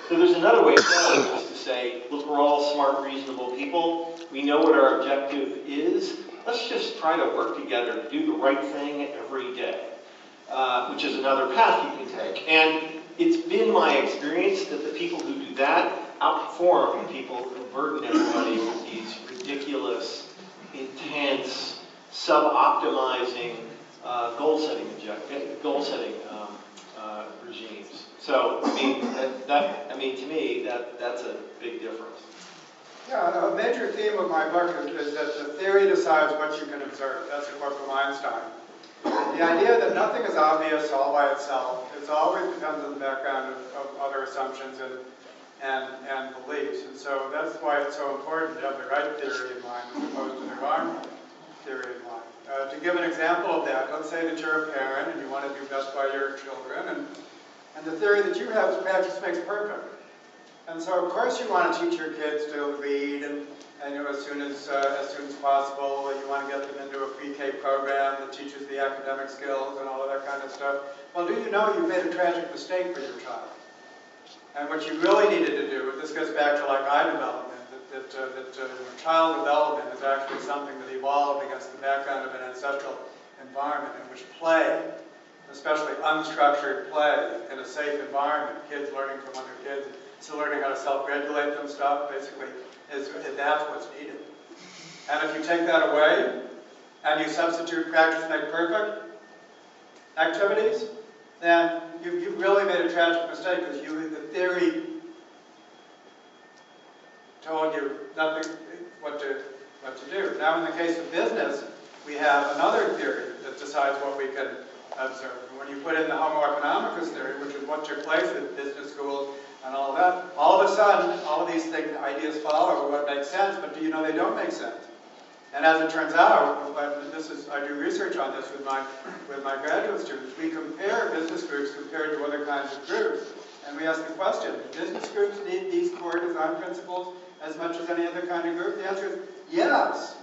So there's another way of saying it, is to say, look, we're all smart, reasonable people. We know what our objective is. Let's just try to work together to do the right thing every day, which is another path you can take. And it's been my experience that the people who do that outperform the people who burden everybody with these ridiculous, intense, sub-optimizing goal-setting regimes. So, I mean, to me, that's a big difference. Yeah, a major theme of my book is that the theory decides what you can observe. That's a quote from Einstein. The idea that nothing is obvious all by itself. It always depends on the background of other assumptions and beliefs. And so that's why it's so important to have the right theory in mind as opposed to the wrong theory in mind. To give an example of that, let's say that you're a parent and you want to do best by your children, and the theory that you have is practice makes perfect. And so, of course, you want to teach your kids to read, and you know, as soon as possible. You want to get them into a pre-K program that teaches the academic skills and all of that kind of stuff. Well, do you know you've made a tragic mistake for your child? And what you really needed to do, and this goes back to like eye development, that child development is actually something that evolved against the background of an ancestral environment in which play, especially unstructured play in a safe environment, kids learning from other kids, still learning how to self-regulate them stuff, basically, that's what's needed. And if you take that away, and you substitute practice make perfect activities, then you've really made a tragic mistake, because the theory told you nothing, what to do. Now, in the case of business, we have another theory that decides what we can observe. And when you put in the Homo economicus theory, which is what took place at business schools and all of that, all of a sudden, all of these things, ideas follow what makes sense, but do you know they don't make sense? And as it turns out, I do research on this with my graduate students. We compare business groups compared to other kinds of groups, and we ask the question: do business groups need these core design principles as much as any other kind of group? The answer is yes.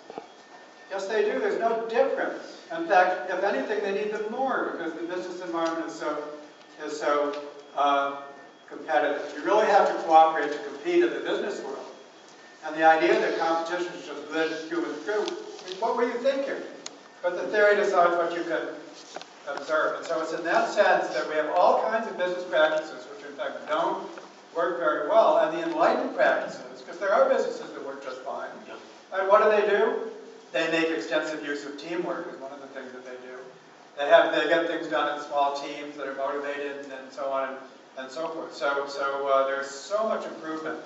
Yes, they do. There's no difference. In fact, if anything, they need them more, because the business environment is so competitive. You really have to cooperate to compete in the business world. And the idea that competition is just good human group, what were you thinking? But the theory decides what you can observe. And so it's in that sense that we have all kinds of business practices which in fact don't work very well, and the enlightened practices, because there are businesses that work just fine. Yep. And what do? They make extensive use of teamwork is one of the things that they do. They get things done in small teams that are motivated and so on and so forth. So there's so much improvement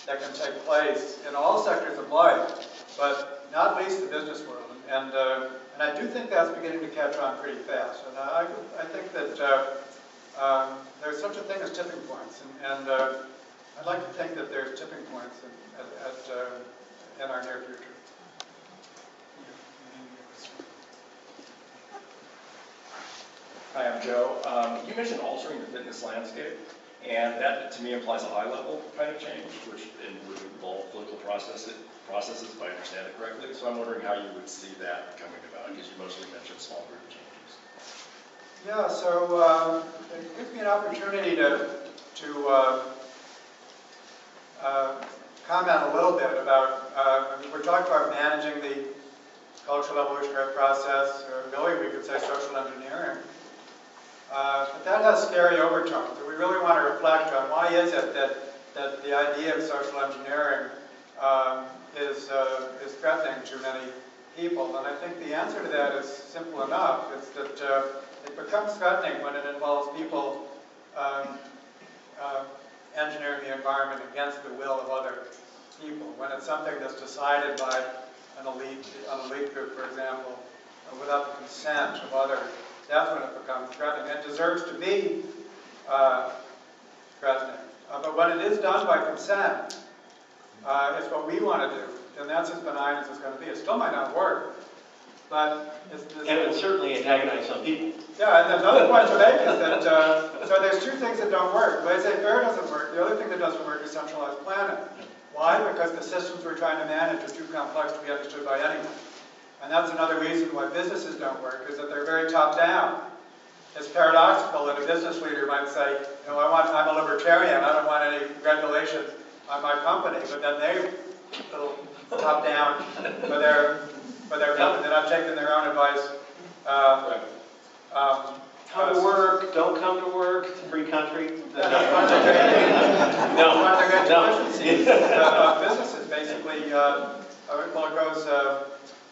that can take place in all sectors of life, but not least the business world. And I do think that's beginning to catch on pretty fast. And I think that there's such a thing as tipping points. And I'd like to think that there's tipping points in our near future. Hi, I'm Joe. You mentioned altering the fitness landscape, and that to me implies a high-level kind of change, which would involve political processes, if I understand it correctly. So I'm wondering how you would see that coming about, because you mostly mentioned small group changes. Yeah, so it gives me an opportunity to comment a little bit about, we're talking about managing the cultural evolutionary process, or really we could say social engineering. But that has scary overtones, and we really want to reflect on why is it that the idea of social engineering is threatening to many people. And I think the answer to that is simple enough. It's that it becomes threatening when it involves people engineering the environment against the will of other people. When it's something that's decided by an elite group, for example, without the consent of others, that's when it becomes threatening. It deserves to be threatening. But when it is done by consent, it's what we want to do. And that's as benign as it's going to be. It still might not work, but and it will certainly antagonize some people. Yeah, and another point to make is that, so there's two things that don't work. Laissez-faire doesn't work. The other thing that doesn't work is centralized planning. Why? Because the systems we're trying to manage are too complex to be understood by anyone. And that's another reason why businesses don't work, is that they're very top-down. It's paradoxical that a business leader might say, you know, I'm a libertarian, I don't want any regulations on my company, but then they little top-down for their company. They're not taking their own advice. Come to work, don't come to work, it's a free country. Businesses basically, well, it goes,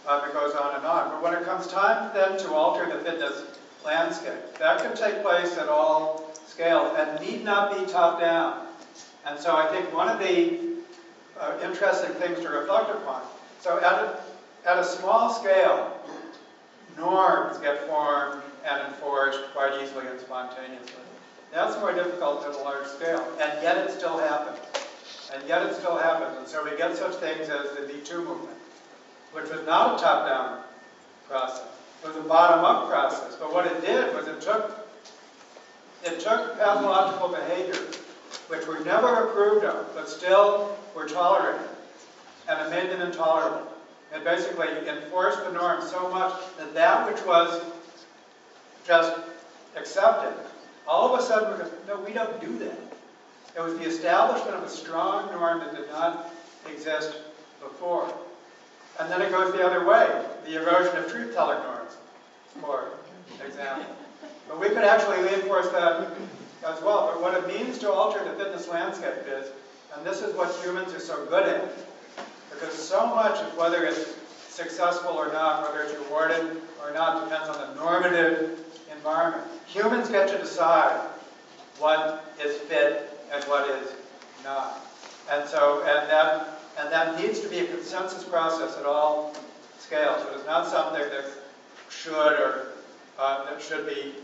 It goes on and on. But when it comes time then to alter the fitness landscape, that can take place at all scales and need not be top down. And so I think one of the interesting things to reflect upon, so at a small scale, norms get formed and enforced quite easily and spontaneously. That's more difficult at a large scale, and yet it still happens. And yet it still happens. And so we get such things as the Me Too movement, which was not a top-down process. It was a bottom-up process. But what it did was it took pathological behaviors, which were never approved of, but still were tolerated, and it made them intolerable. It basically enforced the norm so much that that which was just accepted, all of a sudden, no, we don't do that. It was the establishment of a strong norm that did not exist before. And then it goes the other way, the erosion of truth-telling norms, for example. But we could actually reinforce that as well. But what it means to alter the fitness landscape is, and this is what humans are so good at, because so much of whether it's successful or not, whether it's rewarded or not, depends on the normative environment. Humans get to decide what is fit and what is not. And so, and that needs to be a consensus process at all scales. It is not something that should be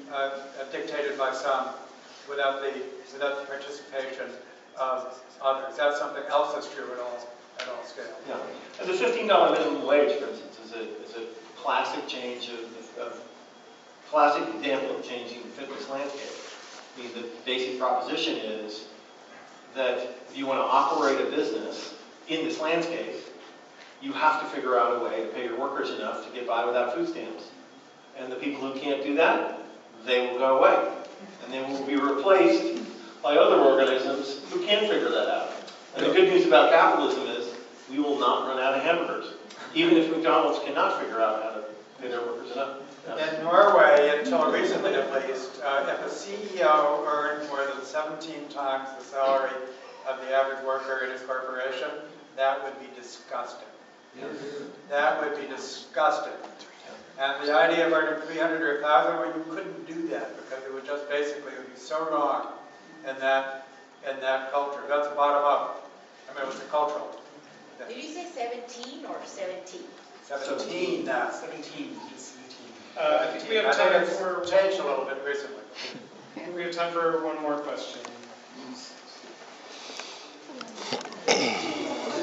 dictated by some without the participation of others. That's something else that's true at all scales. Yeah. And the $15 minimum wage, for instance, is a classic change classic example of changing the fitness landscape. I mean, the basic proposition is that if you want to operate a business in this landscape, you have to figure out a way to pay your workers enough to get by without food stamps. And the people who can't do that, they will go away. And they will be replaced by other organisms who can figure that out. And the good news about capitalism is we will not run out of hamburgers, even if McDonald's cannot figure out how to pay their workers enough. In Norway, until recently at least, if a CEO earned more than 17 times the salary of the average worker in his corporation, that would be disgusting. That would be disgusting. And the idea of earning 300 or 1,000, well, you couldn't do that because it would just basically it would be so wrong in that culture. That's bottom up. I mean, it was the cultural. Did you say 17 or 17? 17 now. 17. I think we have time for changed a little bit recently. We have time for one more question.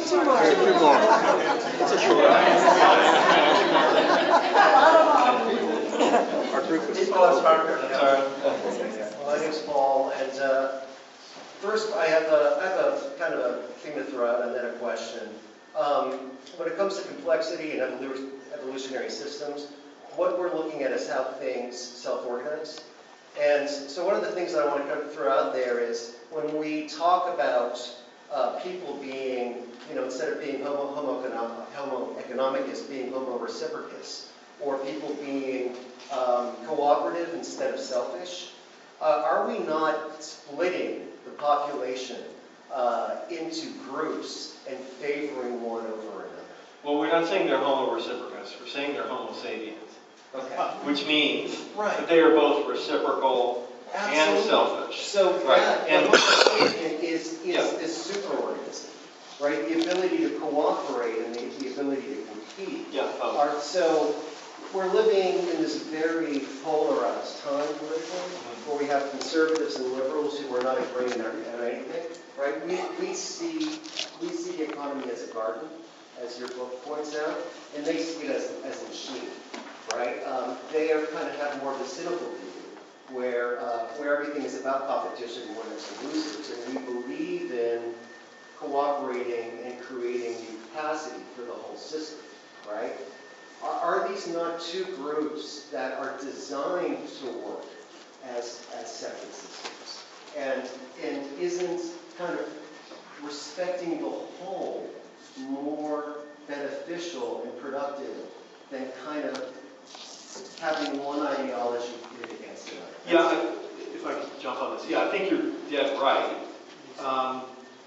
Two more. It's a short. Our group is My name's Paul, and first I have a kind of a thing to throw out and then a question. When it comes to complexity and evolutionary systems, what we're looking at is how things self-organize. And so one of the things that I want to kind of throw out there is when we talk about people being, instead of being homo economicus, being homo reciprocus, or people being cooperative instead of selfish, are we not splitting the population into groups and favoring one over another? Well, we're not saying they're homo reciprocus, we're saying they're homo sapiens. Okay. Which means Right. that they are both reciprocal and selfish. So Right. and Homo sapien is this superorganism, right? The ability to cooperate and the ability to compete. Yeah. So we're living in this very polarized time politically, where we have conservatives and liberals who are not agreeing on anything, right? We see the economy as a garden, as your book points out, and they see it as a machine, right? They are kind of have more of a cynical view, where everything is about competition and winners and losers, and we believe in cooperating and creating the capacity for the whole system, right? Are these not two groups that are designed to work as separate systems? And isn't kind of respecting the whole more beneficial and productive than kind of having one ideology pitted against another? Yeah, if I could jump on this. Yeah, I think you're dead right.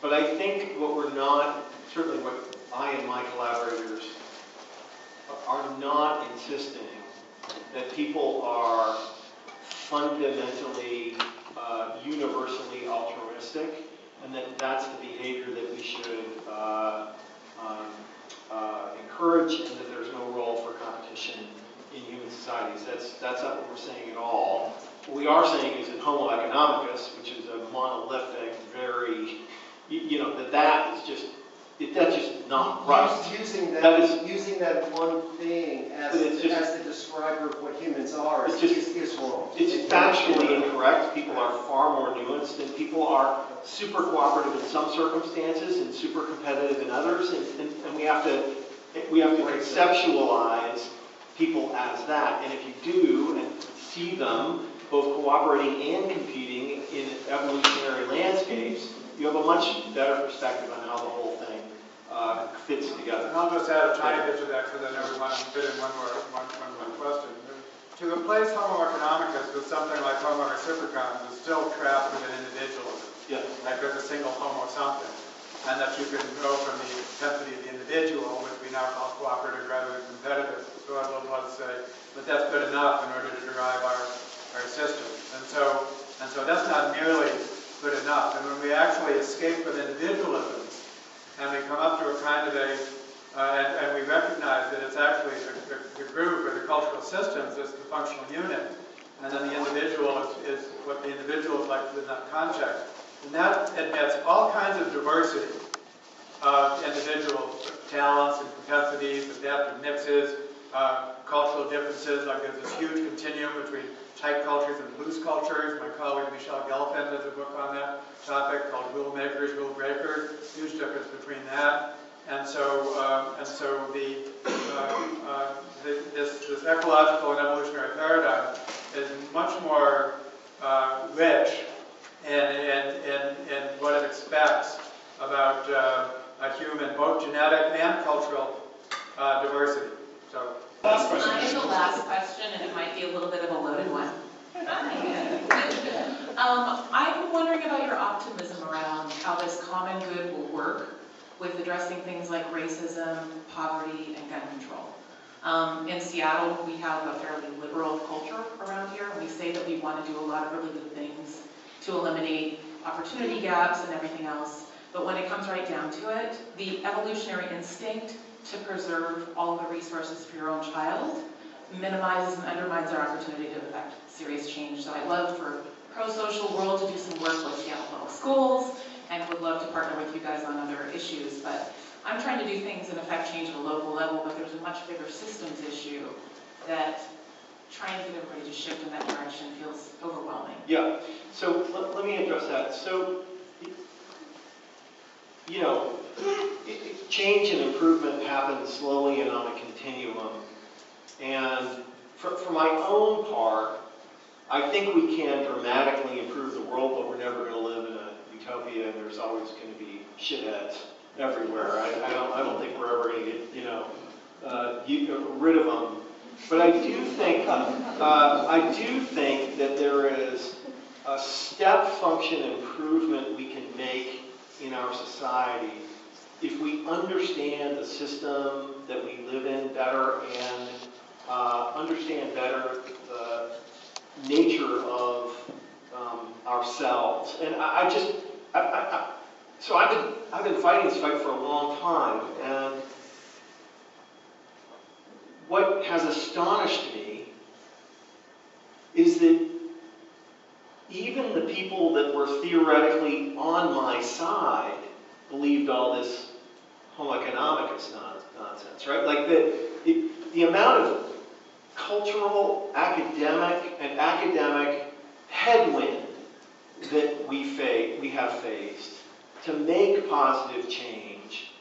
But I think what we're not, certainly what I and my collaborators are not insisting that people are fundamentally, universally altruistic, and that that's the behavior that we should encourage, and that there's no role for competition in human societies. That's not what we're saying at all. What we are saying is in Homo economicus, which is a monolithic, very, that is just, that's just not right. Using That is- using that one thing as It's just- as the describer of what humans are It's just- is wrong. It's factually incorrect. People are far more nuanced, and people are super cooperative in some circumstances and super competitive in others, and we have to conceptualize people as that. And if you do and see them both cooperating and competing in evolutionary landscapes, you have a much better perspective on how the whole thing fits together. And I'll just add a tiny bit to that because I know we want to fit in one more question. To replace Homo economicus with something like Homo reciprocans is still trapped within individualism. Yeah. Like there's a single Homo something. And that you can go from the intensity of the individual, which we now call cooperative rather than competitive. So I'd love to say, but that's good enough in order to derive our system. And so that's not nearly good enough. And when we actually escape with individualism, and we come up to a kind of and we recognize that it's actually the group or the cultural systems is the functional unit, and then the individual is what the individual is like within that context. And that admits all kinds of diversity of individual talents and propensities, adaptive mixes, cultural differences, like there's this huge continuum between tight cultures and loose cultures. My colleague Michel Gelfand has a book on that topic called Rule Makers, Rule Breakers. Huge difference between that. And so this ecological and evolutionary paradigm is much more rich in what it expects about a human, both genetic and cultural diversity. So. Last question. I have the last question, and it might be a little bit of a loaded one. I'm wondering about your optimism around how this common good will work with addressing things like racism, poverty, and gun control. In Seattle, we have a fairly liberal culture around here. We say that we want to do a lot of really good things to eliminate opportunity gaps and everything else. But when it comes right down to it, the evolutionary instinct to preserve all the resources for your own child minimizes and undermines our opportunity to affect serious change. So I'd love for pro-social world to do some work with Seattle Public Schools, and would love to partner with you guys on other issues. But I'm trying to do things and affect change at a local level, but there's a much bigger systems issue that trying to get everybody to shift in that direction feels overwhelming. Yeah, so let me address that. So, change and improvement happens slowly and on a continuum. And for my own part, I think we can dramatically improve the world, but we're never going to live in a utopia, and there's always going to be shitheads everywhere. I don't think we're ever going to get rid of them. But I do think that there is a step function improvement we can make in our society if we understand the system that we live in better and understand better the nature of ourselves. And so I've been fighting this fight for a long time, and what has astonished me is that even the people that were theoretically on my side believed all this Homo economicus nonsense, right? Like the amount of cultural, academic headwind that we have faced to make positive change,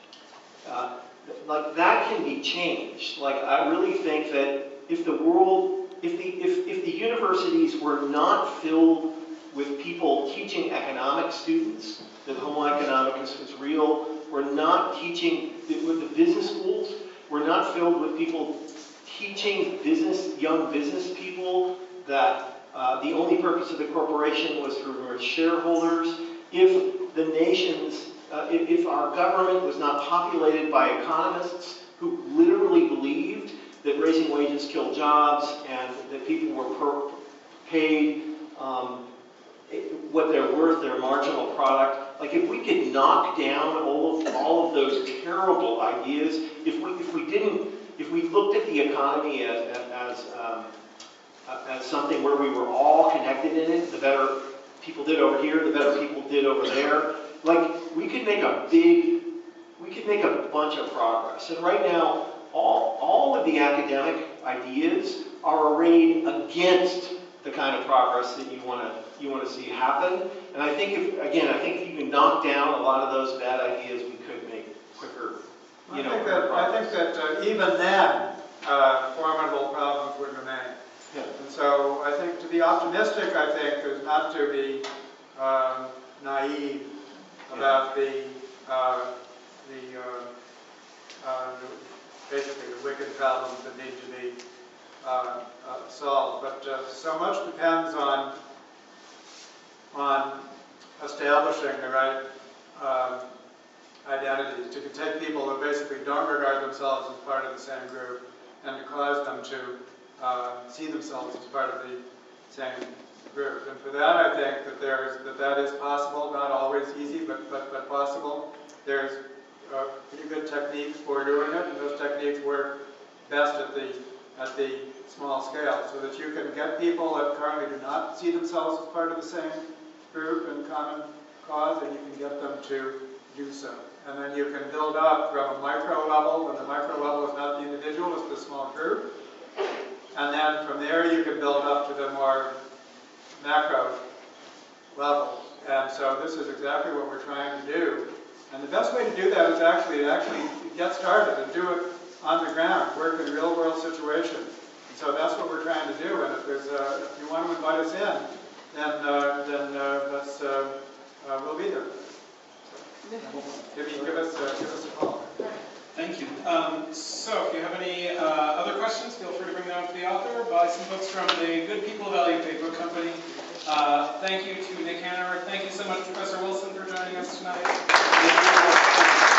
like that can be changed. Like I really think that if the universities were not filled with people teaching economics students that Homo economicus was real, we're not teaching with the business schools, we're not filled with people teaching young business people that the only purpose of the corporation was to reward shareholders. If the nation's, if our government was not populated by economists who literally believed that raising wages killed jobs and that people were paid what they're worth, their marginal product. Like if we could knock down all of those terrible ideas, if we looked at the economy as something where we were all connected in it, the better people did over here, the better people did over there. Like we could make a bunch of progress. And right now, all of the academic ideas are arrayed against the kind of progress that you want to see happen. And I think if you can knock down a lot of those bad ideas, we could make quicker. I think that even then, formidable problems would remain. Yeah. And so I think to be optimistic, I think, is not to be naive about basically the wicked problems that need to be solved. But so much depends on establishing the right identities, to take people who basically don't regard themselves as part of the same group and to cause them to see themselves as part of the same group. And for that, I think that is possible, not always easy, but possible. There's pretty good techniques for doing it, and those techniques work best at the small scale, so that you can get people that currently do not see themselves as part of the same group and common cause, and you can get them to do so. And then you can build up from a micro level, and the micro level is not the individual, it's the small group. And then from there you can build up to the more macro level. And so this is exactly what we're trying to do. And the best way to do that is actually get started and do it on the ground, work in real world situations. And so that's what we're trying to do. And if you want to invite us in, then we'll be there. So, give us a call. Thank you. So if you have any other questions, feel free to bring them up to the author. Buy some books from the good people of Alger Book Company. Thank you to Nick Hanauer. Thank you so much, Professor Wilson, for joining us tonight.